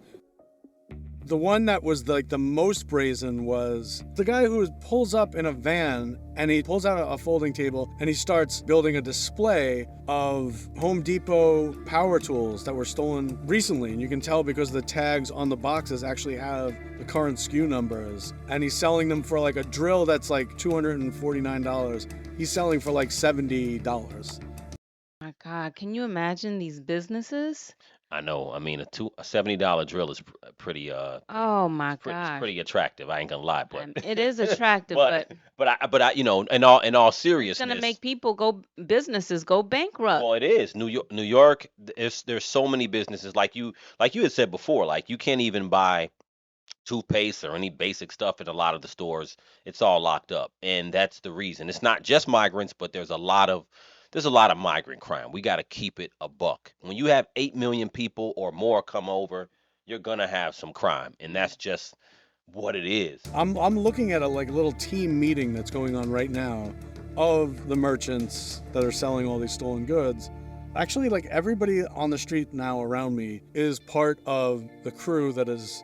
The one that was like the most brazen was the guy who pulls up in a van and he pulls out a folding table and he starts building a display of Home Depot power tools that were stolen recently. And you can tell because the tags on the boxes actually have the current SKU numbers. And he's selling them for like a drill that's like $249. He's selling for like $70. My God, can you imagine these businesses? I know. I mean, a $70 drill is pretty Oh my it's gosh. pretty attractive. I ain't gonna lie, but It is attractive, but but but I in all it's gonna seriousness, make businesses go bankrupt. well, it is New York. There's so many businesses like you had said before. Like you can't even buy toothpaste or any basic stuff at a lot of the stores. It's all locked up, and that's the reason. It's not just migrants, but there's a lot of migrant crime. We got to keep it a buck. When you have 8 million people or more come over, you're gonna have some crime, and that's just what it is. I'm looking at a like little team meeting that's going on right now of the merchants that are selling all these stolen goods. Actually, like everybody on the street now around me is part of the crew that is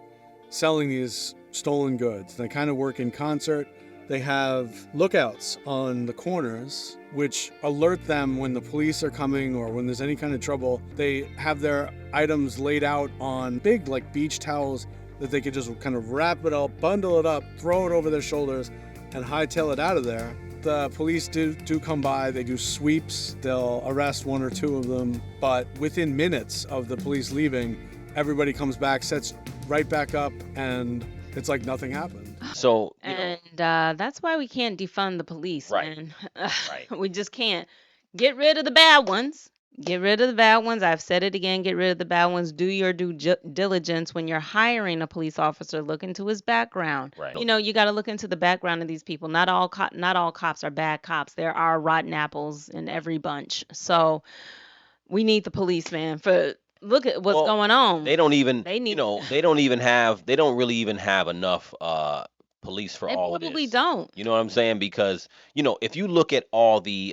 selling these stolen goods. They kind of work in concert. They have lookouts on the corners, which alert them when the police are coming or when there's any kind of trouble. They have their items laid out on big like beach towels that they could just kind of wrap it up, bundle it up, throw it over their shoulders, and hightail it out of there. The police do come by, they do sweeps, they'll arrest one or two of them, but within minutes of the police leaving, everybody comes back, sets right back up, and it's like nothing happened. So And that's why we can't defund the police, Right. man. Right. We just can't. Get rid of the bad ones. Get rid of the bad ones. I've said it again. Get rid of the bad ones. Do your due diligence when you're hiring a police officer. Look into his background. Right. You got to look into the background of these people. Not all cops are bad cops. There are rotten apples in every bunch. So we need the policeman for. Look at what's Well, going on. they don't even They need. they don't really even have enough police for They all of probably this. don't. You know what I'm saying? Because if you look at all the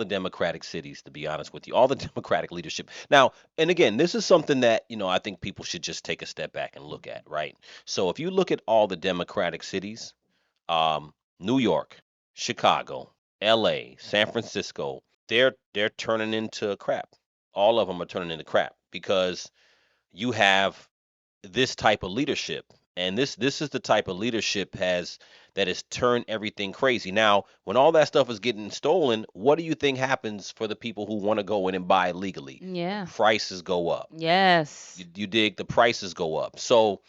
Democratic cities, to be honest with you, all the Democratic leadership. Now, and again, this is something that I think people should just take a step back and look at, right? So if you look at all the Democratic cities, New York, Chicago, L.A., San Francisco, they're turning into crap. All of them are turning into crap because you have this type of leadership, and this is the type of leadership that has turned everything crazy. Now, when all that stuff is getting stolen, what do you think happens for the people who want to go in and buy legally? Yeah. Prices go up. Yes. You dig? The prices go up. So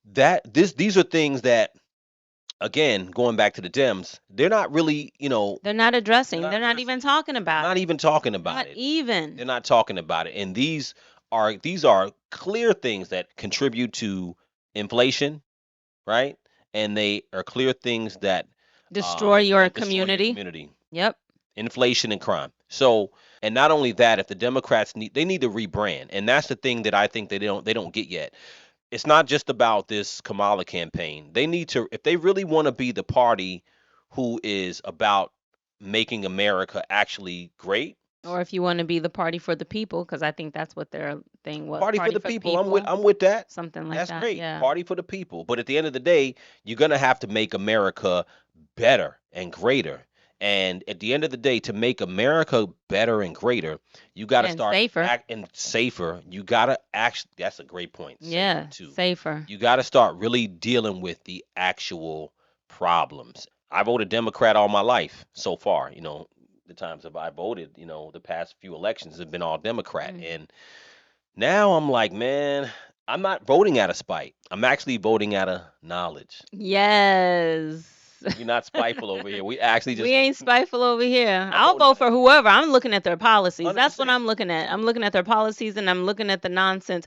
these are things that, again, going back to the Dems, they're not really, They're not addressing. They're not even talking about not it. even talking about Not it. even. They're not talking about it. And these are clear things that contribute to inflation, right? And they are clear things that Destroy your destroy community. community. Yep. Inflation and crime. So, and not only that, if the Democrats need to rebrand, and that's the thing that I think they don't get yet. It's not just about this Kamala campaign. They need to, if they really want to be the party who is about making America actually great. Or if you want to be the party for the people, because I think that's what their thing was. Party for the people. I'm with that. Something like That's that. great. Yeah. Party for the people. But at the end of the day, you're gonna have to make America better and greater. And at the end of the day, to make America better and greater, you got to And start safer. and safer. You got to actually. That's a great point. Yeah. Too. Safer. You got to start really dealing with the actual problems. I voted Democrat all my life so far. The times that I voted, the past few elections have been all Democrat. And now I'm like, man, I'm not voting out of spite. I'm actually voting out of knowledge. Yes. We're not spiteful over here. We actually just We ain't spiteful over here. I'll vote for whoever. I'm looking at their policies. That's what I'm looking at. I'm looking at their policies and I'm looking at the nonsense.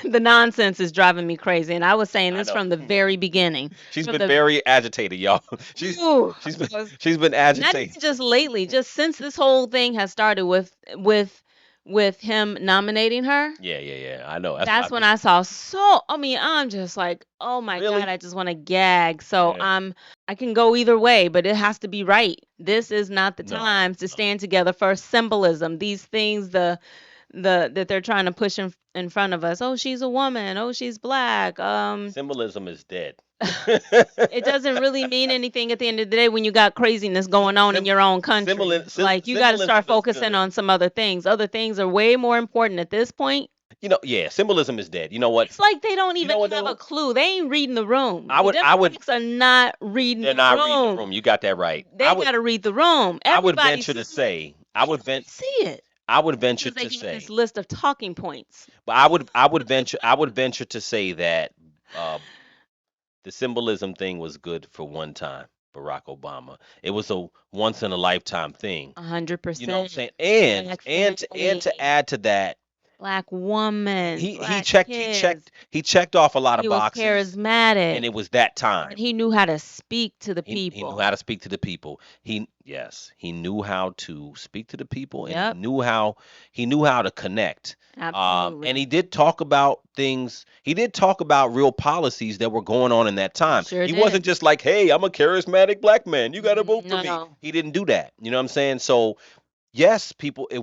The nonsense is driving me crazy. And I was saying this from the very beginning. She's From been very agitated, y'all. She's been Not agitated. even just lately, just since this whole thing has started with him nominating her. Yeah. I know. That's when I saw I'm just like, oh my God, I just want to gag. So I can go either way, but it has to be right. This is not the time to stand together for symbolism. These things, that they're trying to push in front of us. Oh, she's a woman. Oh, she's black. Symbolism is dead. It doesn't really mean anything at the end of the day when you got craziness going on in your own country. Like you got to start focusing on some other things. Other things are way more important at this point. Yeah, symbolism is dead. You know what? It's like they don't even have a clue. They ain't reading the room. I would. Democrats are not reading They're the not room. reading the room. You got that right. They got to read the room. I would Everybody venture to say. I would see it. I would venture Because they to give say. this list of talking points. But I would venture to say that the symbolism thing was good for one time. Barack Obama. It was a once in a lifetime thing. 100%. You know what I'm saying? And to add to that, black woman. he black checked kids. he checked off a lot of He was boxes. charismatic. And it was that time. And he knew how to speak to the people. He knew how to speak to the people. He knew how to speak to the people, and Yep. he knew how to connect. Absolutely. And he did talk about things. He did talk about real policies that were going on in that time. Sure he did. wasn't just like, "Hey, I'm a charismatic black man. You got to vote for me." No. He didn't do that. You know what I'm saying? So, yes,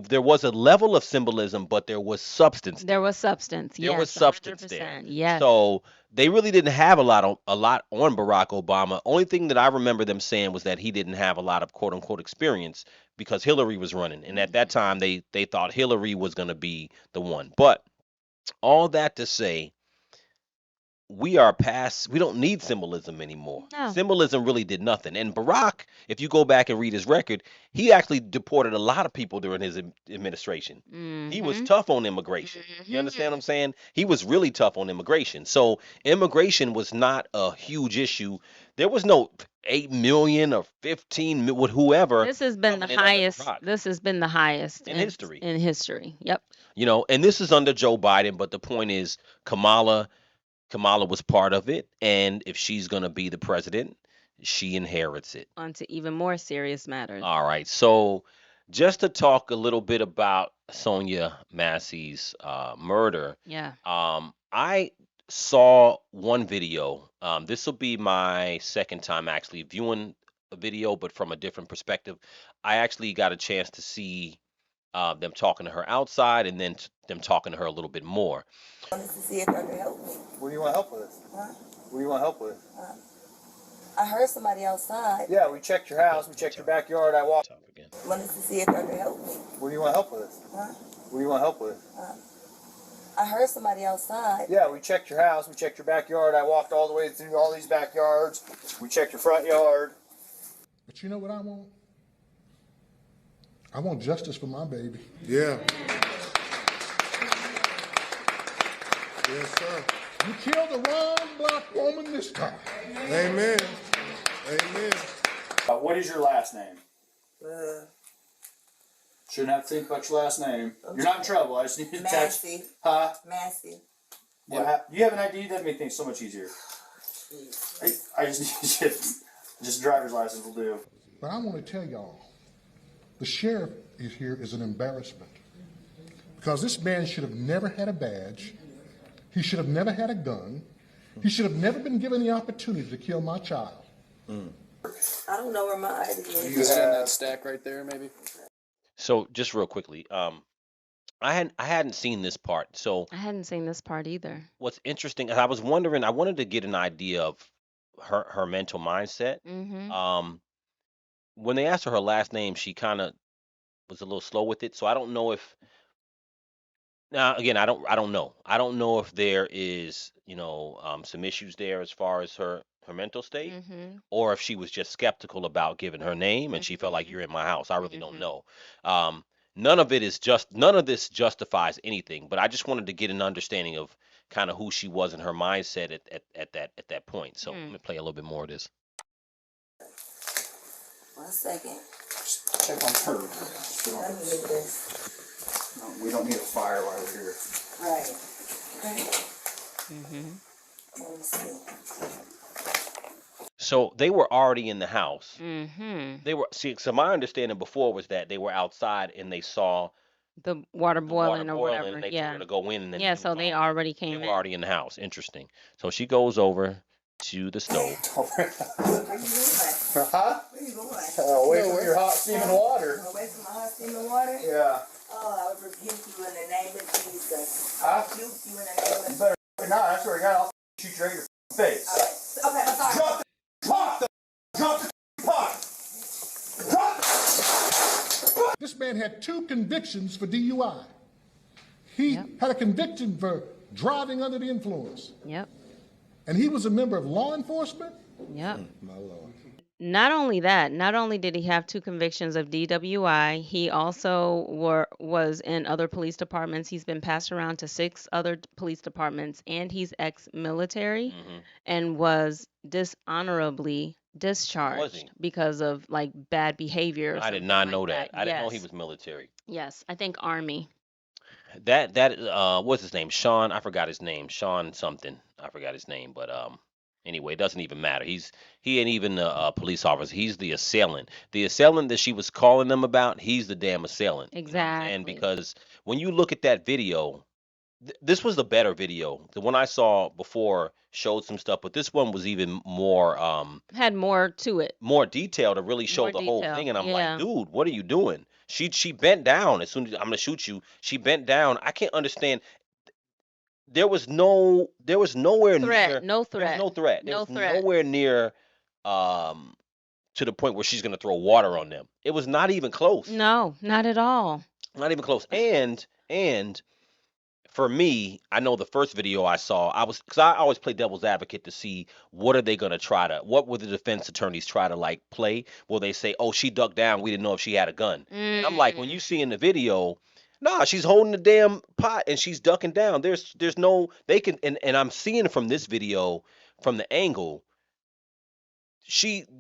there was a level of symbolism, but there was substance. There was substance. There yes, was substance 100%. there. Yes. So they really didn't have a lot on Barack Obama. Only thing that I remember them saying was that he didn't have a lot of quote unquote experience because Hillary was running, and at that time they thought Hillary was going to be the one. But all that to say, we don't need symbolism anymore. No. Symbolism really did nothing. And Barack, if you go back and read his record, he actually deported a lot of people during his administration. He was tough on immigration. You understand what I'm saying? He was really tough on immigration. So immigration was not a huge issue. There was no 8 million or 15 with whoever. This has been the coming in under highest. Barack. This has been the highest In history. In history. Yep. And this is under Joe Biden, but the point is Kamala was part of it, and if she's going to be the president, she inherits it. On to even more serious matters. All right. So just to talk a little bit about Sonia Massey's murder. Yeah. I saw one video. This will be my second time actually viewing a video, but from a different perspective. I actually got a chance to see them talking to her outside and then them talking to her a little bit more. I wanted to see if I could help me. What do you want help with? Huh? What do you want help with? I heard somebody outside. Yeah, we checked your house, we checked your backyard, I walked. Wanted to see if I could help me. What do you want help with? Huh? What do you want help with? I heard somebody outside. Yeah, we checked your house, we checked your backyard, I walked all the way through all these backyards, we checked your front yard. But you know what I want? I want justice for my baby. Yeah. Yes, sir. You killed the wrong black woman this time. Amen. Amen. What is your last name? Shouldn't have to think about your last name. You're not in trouble. I just need to Massey. Huh? Massey. Yeah. You have an ID? That'd make things so much easier. I just need just a driver's license will do. But I want to tell y'all, the sheriff is here is an embarrassment. Because this man should have never had a badge. He should have never had a gun. He should have never been given the opportunity to kill my child. I don't know where my ID is. You have that stack right there, maybe? So just real quickly, I hadn't seen this part. So I hadn't seen this part either. what's interesting, I was wondering, I wanted to get an idea of her mental mindset. Mm-hmm. When they asked her last name, she kind of was a little slow with it. So I don't know if now again, I don't know. I don't know if there is, some issues there as far as her mental state, Mm-hmm. or if she was just skeptical about giving her name and she felt like you're in my house. I really don't know. None of this justifies anything, but I just wanted to get an understanding of kind of who she was and her mindset at that point. So let me play a little bit more of this. 1 second. Check on her. Let me get this. No, we don't need a fire while we're here. Right. Okay. Mm-hmm. Let me see. So they were already in the house. Mm-hmm. So my understanding before was that they were outside and they saw The water boiling or boiling whatever. and they Yeah. were to go in and then Yeah, so they already they came were in. already in the house. Interesting. So she goes over to the stove. Where you going? Huh? Where you going? Away from your hot steaming water. Away from my hot steaming water? Yeah. Oh, Oh, I rebuke you in the name of Jesus. Huh? I rebuke you in the name of You better. No, I swear to God, I'll shoot you right in your face. Okay, I'm sorry. Drop the pot. Drop the pot. This man had 2 convictions for DUI. He had a conviction for driving under the influence. Yep. And he was a member of law enforcement? Yep. My Lord. Not only that, not only did he have 2 convictions of DWI, he also was in other police departments. He's been passed around to 6 other police departments, and he's ex-military and was dishonorably discharged because of like bad behavior or I did something not like know that. I didn't know he Yes. was military. Yes, I think Army. That what's his name? Sean, I forgot his name. Sean something. I forgot his name, but anyway, it doesn't even matter. He ain't even a police officer. He's the assailant. The assailant that she was calling them about, he's the damn assailant. You know what I'm saying? Exactly. Because when you look at that video, this was the better video. The one I saw before showed some stuff, but this one was even more Had more to it. more detail to really show More the whole detail. thing. And I'm Yeah. like, dude, what are you doing? She bent down as soon as I'm gonna shoot you. She bent down. I can't understand. There was nowhere Threat. near No there was threat. no threat. There No was threat. nowhere near um to the point where she's gonna throw water on them. It was not even close. No, not at all. Not even close. And for me, I know the first video I saw, because I always play devil's advocate to see what are they gonna what would the defense attorneys try to like play? Will they say, "Oh, she ducked down. We didn't know if she had a gun." And I'm like, when you see in the video, nah, she's holding the damn pot and she's ducking down. There's no they can and I'm seeing from this video from the angle,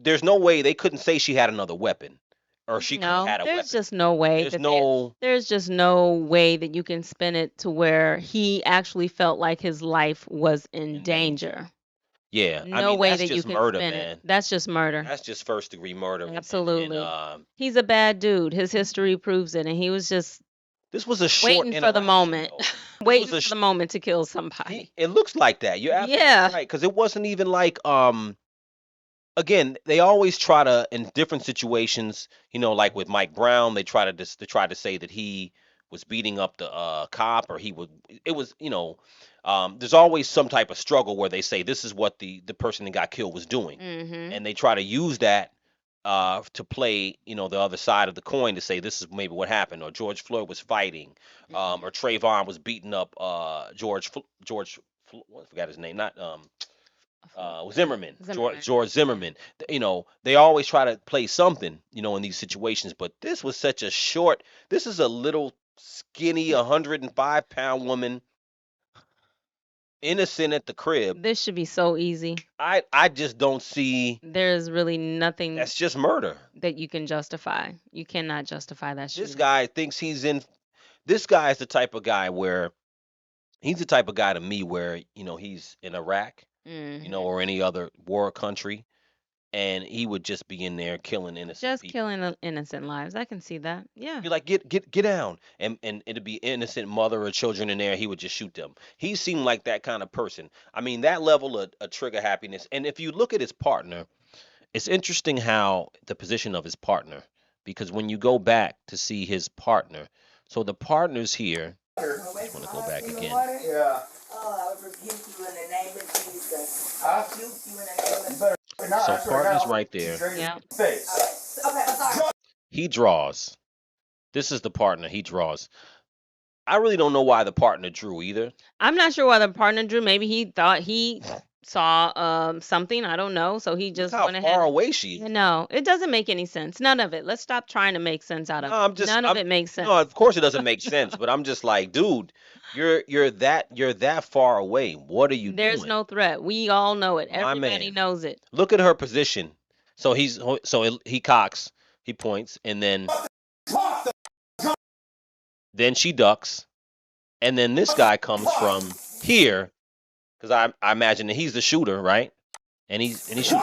there's no way they couldn't say she had another weapon or she could have No, had a there's weapon. just no way There's that no there's just no way that you can spin it to where he actually felt like his life was in danger. Yeah, I No mean way that's that you just can murder, spin man. it. That's just murder. That's just first degree murder. And Absolutely. He's a bad dude. His history proves it, and he was just this was a short waiting for the interaction, moment, though. waiting for the moment to kill somebody. It looks like that. You're absolutely Yeah. right, because it wasn't even like again, they always try to in different situations, like with Mike Brown, they try to say that he was beating up the cop or it was, there's always some type of struggle where they say this is what the person that got killed was doing. And they try to use that to play, the other side of the coin to say this is maybe what happened, or George Floyd was fighting, or Trayvon was beating up I forgot his name, not Zimmerman, George Zimmerman. They always try to play something, in these situations, but this was such a short. This is a little skinny 105-pound woman, innocent at the crib. This should be so easy. I just don't see. There's really nothing That's just murder. that you can justify. You cannot justify that This shooting. guy thinks he's in. This guy is the type of guy where he's the type of guy to me where he's in Iraq, or any other war country, and he would just be in there killing innocent Just people. killing innocent lives. I can see that. Yeah. Be like, get down, and it'd be innocent mother or children in there. He would just shoot them. He seemed like that kind of person. I mean, that level of trigger happiness. And if you look at his partner, it's interesting how the position of his partner, because when you go back to see his partner, so the partner's here. I just want to go back again. Yeah. Oh, I rebuke you in the name of Jesus. Huh? I rebuke you in the name of So partner's right there. Yeah. Face. Okay, I'm sorry. He draws. This is the partner he draws. I really don't know why the partner drew either. I'm not sure why the partner drew. Maybe he thought he saw something. I don't know. So he just Look how went ahead. far away she is. No, it doesn't make any sense. None of it. Let's stop trying to make sense out of it. None of it makes sense. No, of course it doesn't make sense, but I'm just like, dude, you're that far away. What are you There's doing? no threat. We all know it. My Everybody man. knows it. Look at her position. So he cocks, he points, and then she ducks, and then this guy comes from here, because I imagine that he's the shooter, right? And he shoots.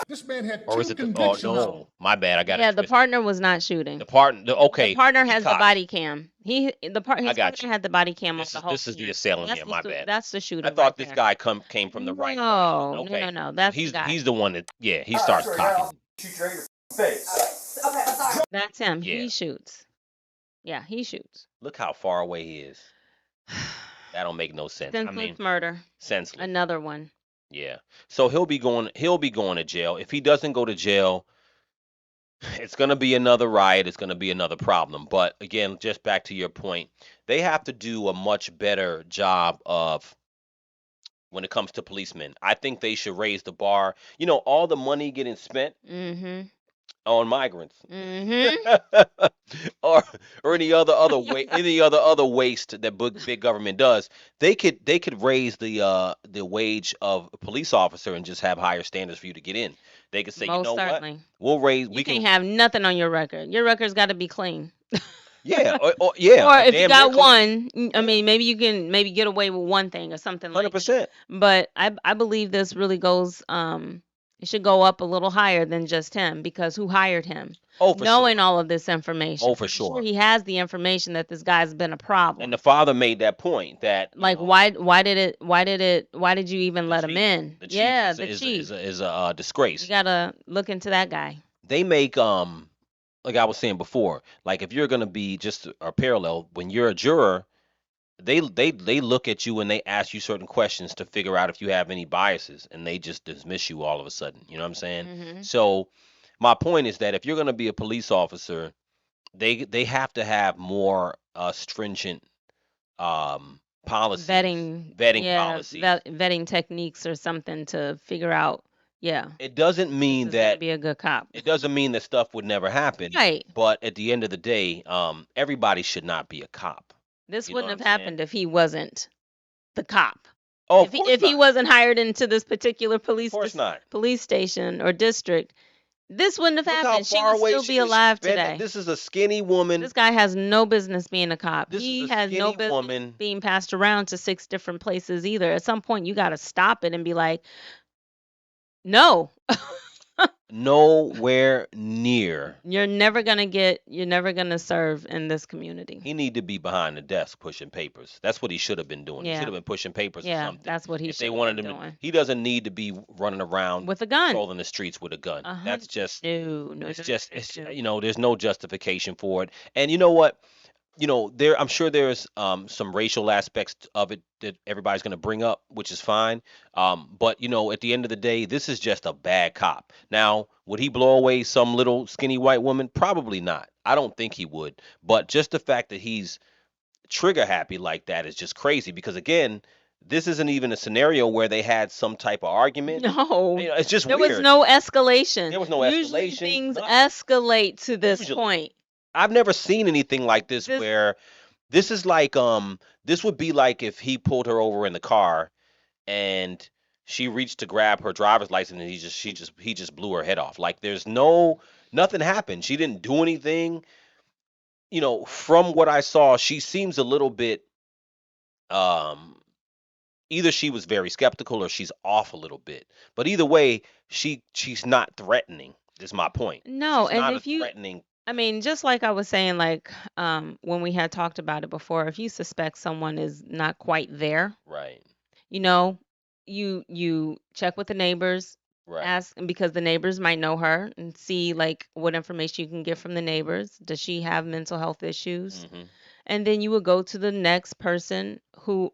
This man had Or is two it the? Oh convictions. no, my bad. I got Yeah, it. the partner was not shooting. The partner. Okay. The partner he has the cocked. body cam. His I got partner you. had the body cam on the whole This is the scene. assailant That's here. the My su- bad. That's the shooter. I thought right this there. guy came from the right. No, Okay. no. That's He's the guy. he's the one that he starts cocking. Shoot you right in your face. Okay, I'm sorry. That's him. Yeah. He shoots. Yeah, he shoots. Look how far away he is. That don't make no sense. I mean, Senseless murder. senseless. Another one. Yeah. So he'll be going to jail. If he doesn't go to jail, it's going to be another riot. It's going to be another problem. But again, just back to your point, they have to do a much better job of when it comes to policemen. I think they should raise the bar. You know, all the money getting spent Mm-hmm. on migrants Mm-hmm. or any other waste that big government does. They could raise the wage of a police officer and just have higher standards for you to get in. They could say, you Most know what, certainly. we You can't can, have nothing on your record. Your record's got to be clean. yeah, or yeah, Or a if you damn near got clean. one, I mean, maybe you can maybe get away with one thing or something like that. 100%. But I believe this really goes it should go up a little higher than just him because who hired him? Oh, for sure. Knowing all of this information. Oh, for I'm sure sure. he has the information that this guy's been a And problem. the father made that point that Like why did you even let him in? the chief Yeah, is the chief. a disgrace. You gotta look into that guy. They make like I was saying before, like if you're gonna be just a parallel, when you're a juror, they look at you and they ask you certain questions to figure out if you have any biases, and they just dismiss you all of a sudden. You know what I'm saying? Mhm. So my point is that if you're gonna be a police officer, they have to have more stringent policies, vetting Yeah, policies. vetting techniques or something to figure out. Yeah, It doesn't mean is gonna that be a good cop. it doesn't mean that stuff would never happen. Right. But at the end of the day, everybody should not be a cop. This You know wouldn't what have I'm saying? happened if he wasn't the cop. Oh, If he wasn't hired into this particular police station or district, this wouldn't have Look how happened. She far would away still she be is. She's alive been- today. This is a skinny woman. This guy has no business being a cop. This He is a has no skinny business woman. being passed around to 6 different places either. At some point, you got to stop it and be like, no, Nowhere near. you're never gonna serve in this community. He need to be behind the desk pushing papers. That's what he should have been doing. He Yeah. should have been pushing papers or Yeah, something. that's what he If they should wanted have him been doing. he doesn't need to be running around With a gun. patrolling the streets with a gun. That's just no, it's there's no justification for it. And you know what? I'm sure there's some racial aspects of it that everybody's going to bring up, which is fine. But at the end of the day, this is just a bad cop. Now, would he blow away some little skinny white woman? Probably not. I don't think he would. But just the fact that he's trigger happy like that is just crazy because again, this isn't even a scenario where they had some type of argument. No, It's just there weird. was no escalation. There was no Usually escalation, things nothing. escalate to this Usually. point. I've never seen anything like this where this is like this would be like if he pulled her over in the car and she reached to grab her driver's license and he just blew her head off. Like there's nothing happened. She didn't do anything. From what I saw, she seems a little bit either she was very skeptical or she's off a little bit. But either way, she's not threatening. Is my point. No, She's and not if a you threatening. I mean, just like I was saying, like when we had talked about it before, if you suspect someone is not quite there, Right. you check with the neighbors, Right. ask because the neighbors might know her and see like what information you can get from the neighbors. Does she have mental health issues? Mm-hmm. And then you would go to the next person who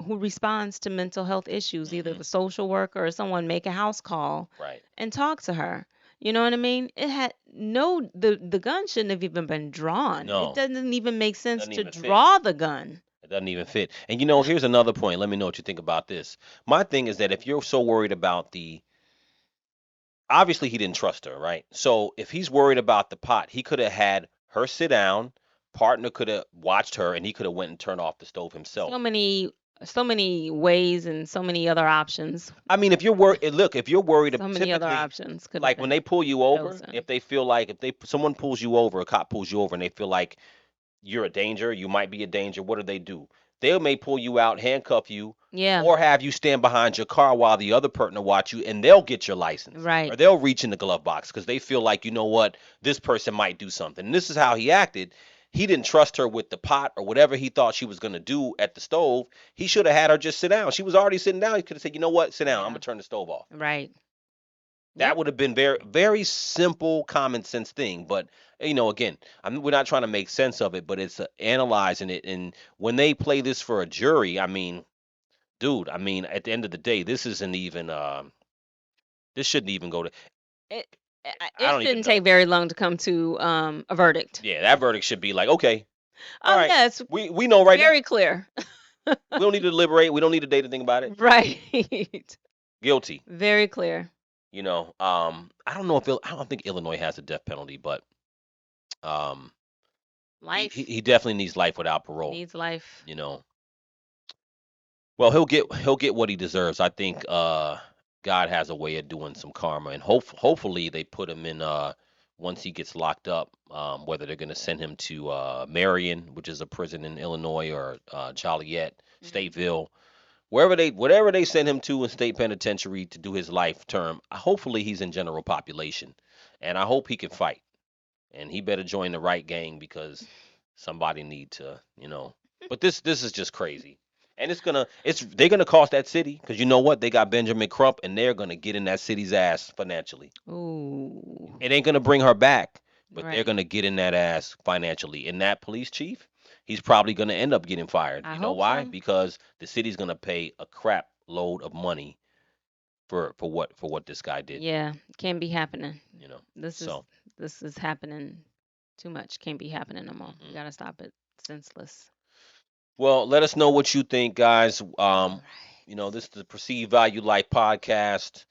responds to mental health issues, either the social worker or someone make a house call Right. and talk to her. You know what I mean? It had the gun shouldn't have even been drawn. No. It doesn't even make sense Doesn't to even fit. draw the gun. It doesn't even fit. And here's another point. Let me know what you think about this. My thing is that if you're so worried about obviously he didn't trust her, right? So if he's worried about the pot, he could have had her sit down, partner could have watched her, and he could have went and turned off the stove himself. So many ways and so many other options. I mean, if you're worried, if you're worried, So many other typically, options could like when they pull you over, chosen. if they feel like someone pulls you over, a cop pulls you over, and they feel like you're a danger, you might be a danger, what do? They may pull you out, handcuff you, Yeah. or have you stand behind your car while the other partner watch you, and they'll get your license, Right. or they'll reach in the glove box because they feel like this person might do something. And this is how he acted. He didn't trust her with the pot or whatever he thought she was going to do at the stove. He should have had her just sit down. She was already sitting down. He could have said, you know what, sit down. I'm going to turn the stove off. Right. That would have been very, very simple, common sense thing. But again, we're not trying to make sense of it, but it's analyzing it. And when they play this for a jury, I mean, dude, at the end of the day, this isn't even. This shouldn't even go to. It I don't even shouldn't know. take very long to come to a verdict. Yeah, that verdict should be like, okay, all Oh right, yes, we know right now. very clear. We don't need to deliberate. We don't need a day to think about it. Right. Guilty. Very clear. I don't know if I don't think Illinois has a death penalty, but Life. he definitely needs life without parole. Needs life. Well, he'll get what he deserves. I think God has a way of doing some karma, and hopefully they put him in once he gets locked up. Whether they're going to send him to Marion, which is a prison in Illinois, or Joliet, Stateville, whatever they send him to in state penitentiary to do his life term. Hopefully he's in general population, and I hope he can fight. And he better join the right gang because somebody need to, But this is just crazy. And they're gonna cost that city because you know what? They got Benjamin Crump and they're gonna get in that city's ass financially. Ooh. It ain't gonna bring her back, but they're Right. gonna get in that ass financially. And that police chief, he's probably gonna end up getting fired. I You know hope why? so. Because the city's gonna pay a crap load of money for what this guy did. Yeah, can't be happening. So This is happening too much. Can't be happening no more. We gotta stop it. Senseless. well, let us know what you think, guys. This is the Perceived Value Life podcast.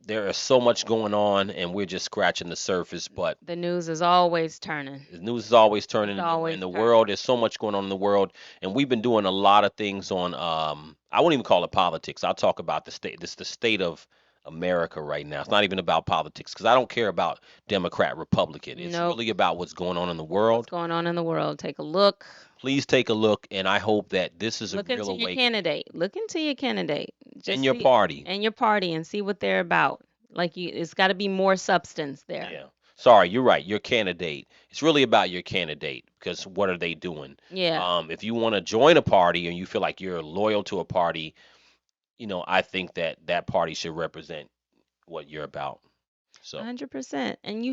There is so much going on, and we're just scratching the surface. But The news is always turning. the news is always turning It's always in the turning. world. There's so much going on in the world, and we've been doing a lot of things on. I won't even call it politics. I'll talk about the state. This the state of America right now. It's not even about politics because I don't care about Democrat, Republican. It's Nope. really about what's going on in the What's world. going on in the world? Take a look. Please take a look, and I hope that this is a Look real into your awakening. candidate. Look into your candidate. And your party. And your party and see what they're about. It's got to be more substance there. Yeah. Sorry, you're right. Your candidate. It's really about your candidate because what are they doing? Yeah. If you want to join a party and you feel like you're loyal to a party, I think that party should represent what you're about. So 100%. And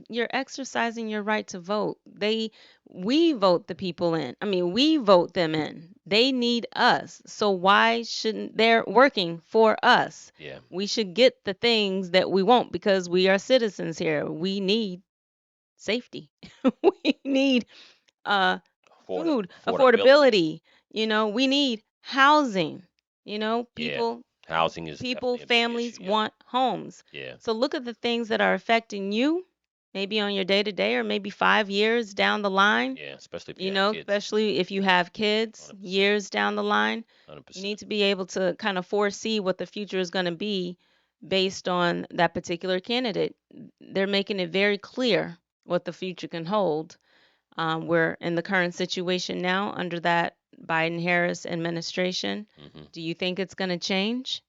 you're exercising your right to vote. We vote the people in. We vote them in. They need us. So why shouldn't they're working for us? yeah, We should get the things that we want because we are citizens here. We need safety. We need food, affordability. We need housing. People housing is definitely a big families issue, yeah. want homes. Yeah. So look at the things that are affecting you, maybe on your day to day or maybe 5 years down the line. Yeah, especially if you have kids. Especially if you have kids 100%. years down the line. 100%. You need to be able to kind of foresee what the future is going to be based on that particular candidate. They're making it very clear what the future can hold. We're in the current situation now under that Biden-Harris administration. Do you think it's going to change?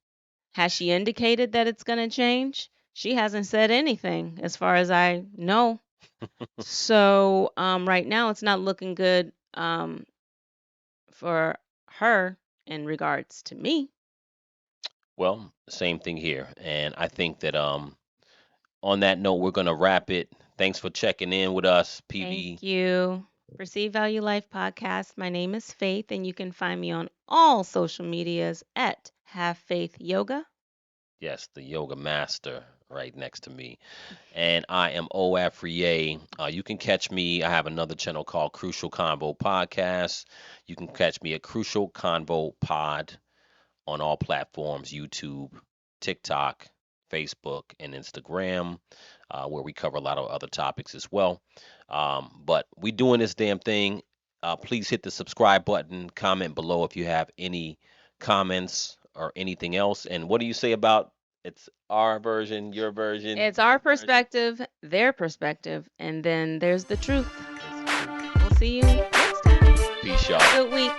Has she indicated that it's going to change? She hasn't said anything as far as I know. So right now it's not looking good for her in regards to me. Well, same thing here. And I think that on that note, we're gonna wrap it. Thanks for checking in with us, PV. Thank you. Perceive Value Life Podcast. My name is Faith, and you can find me on all social medias at Have Faith Yoga. Yes, the yoga master right next to me. And I am OAF Frier. You can catch me. I have another channel called Crucial Convo Podcast. You can catch me at Crucial Convo Pod on all platforms, YouTube, TikTok, Facebook, and Instagram, where we cover a lot of other topics as well. But we doing this damn thing. Please hit the subscribe button, comment below if you have any comments or anything else. And what do you say about it's our version, your version? It's our perspective, their perspective, and then there's the truth. We'll see you next time. Peace, y'all. Good week.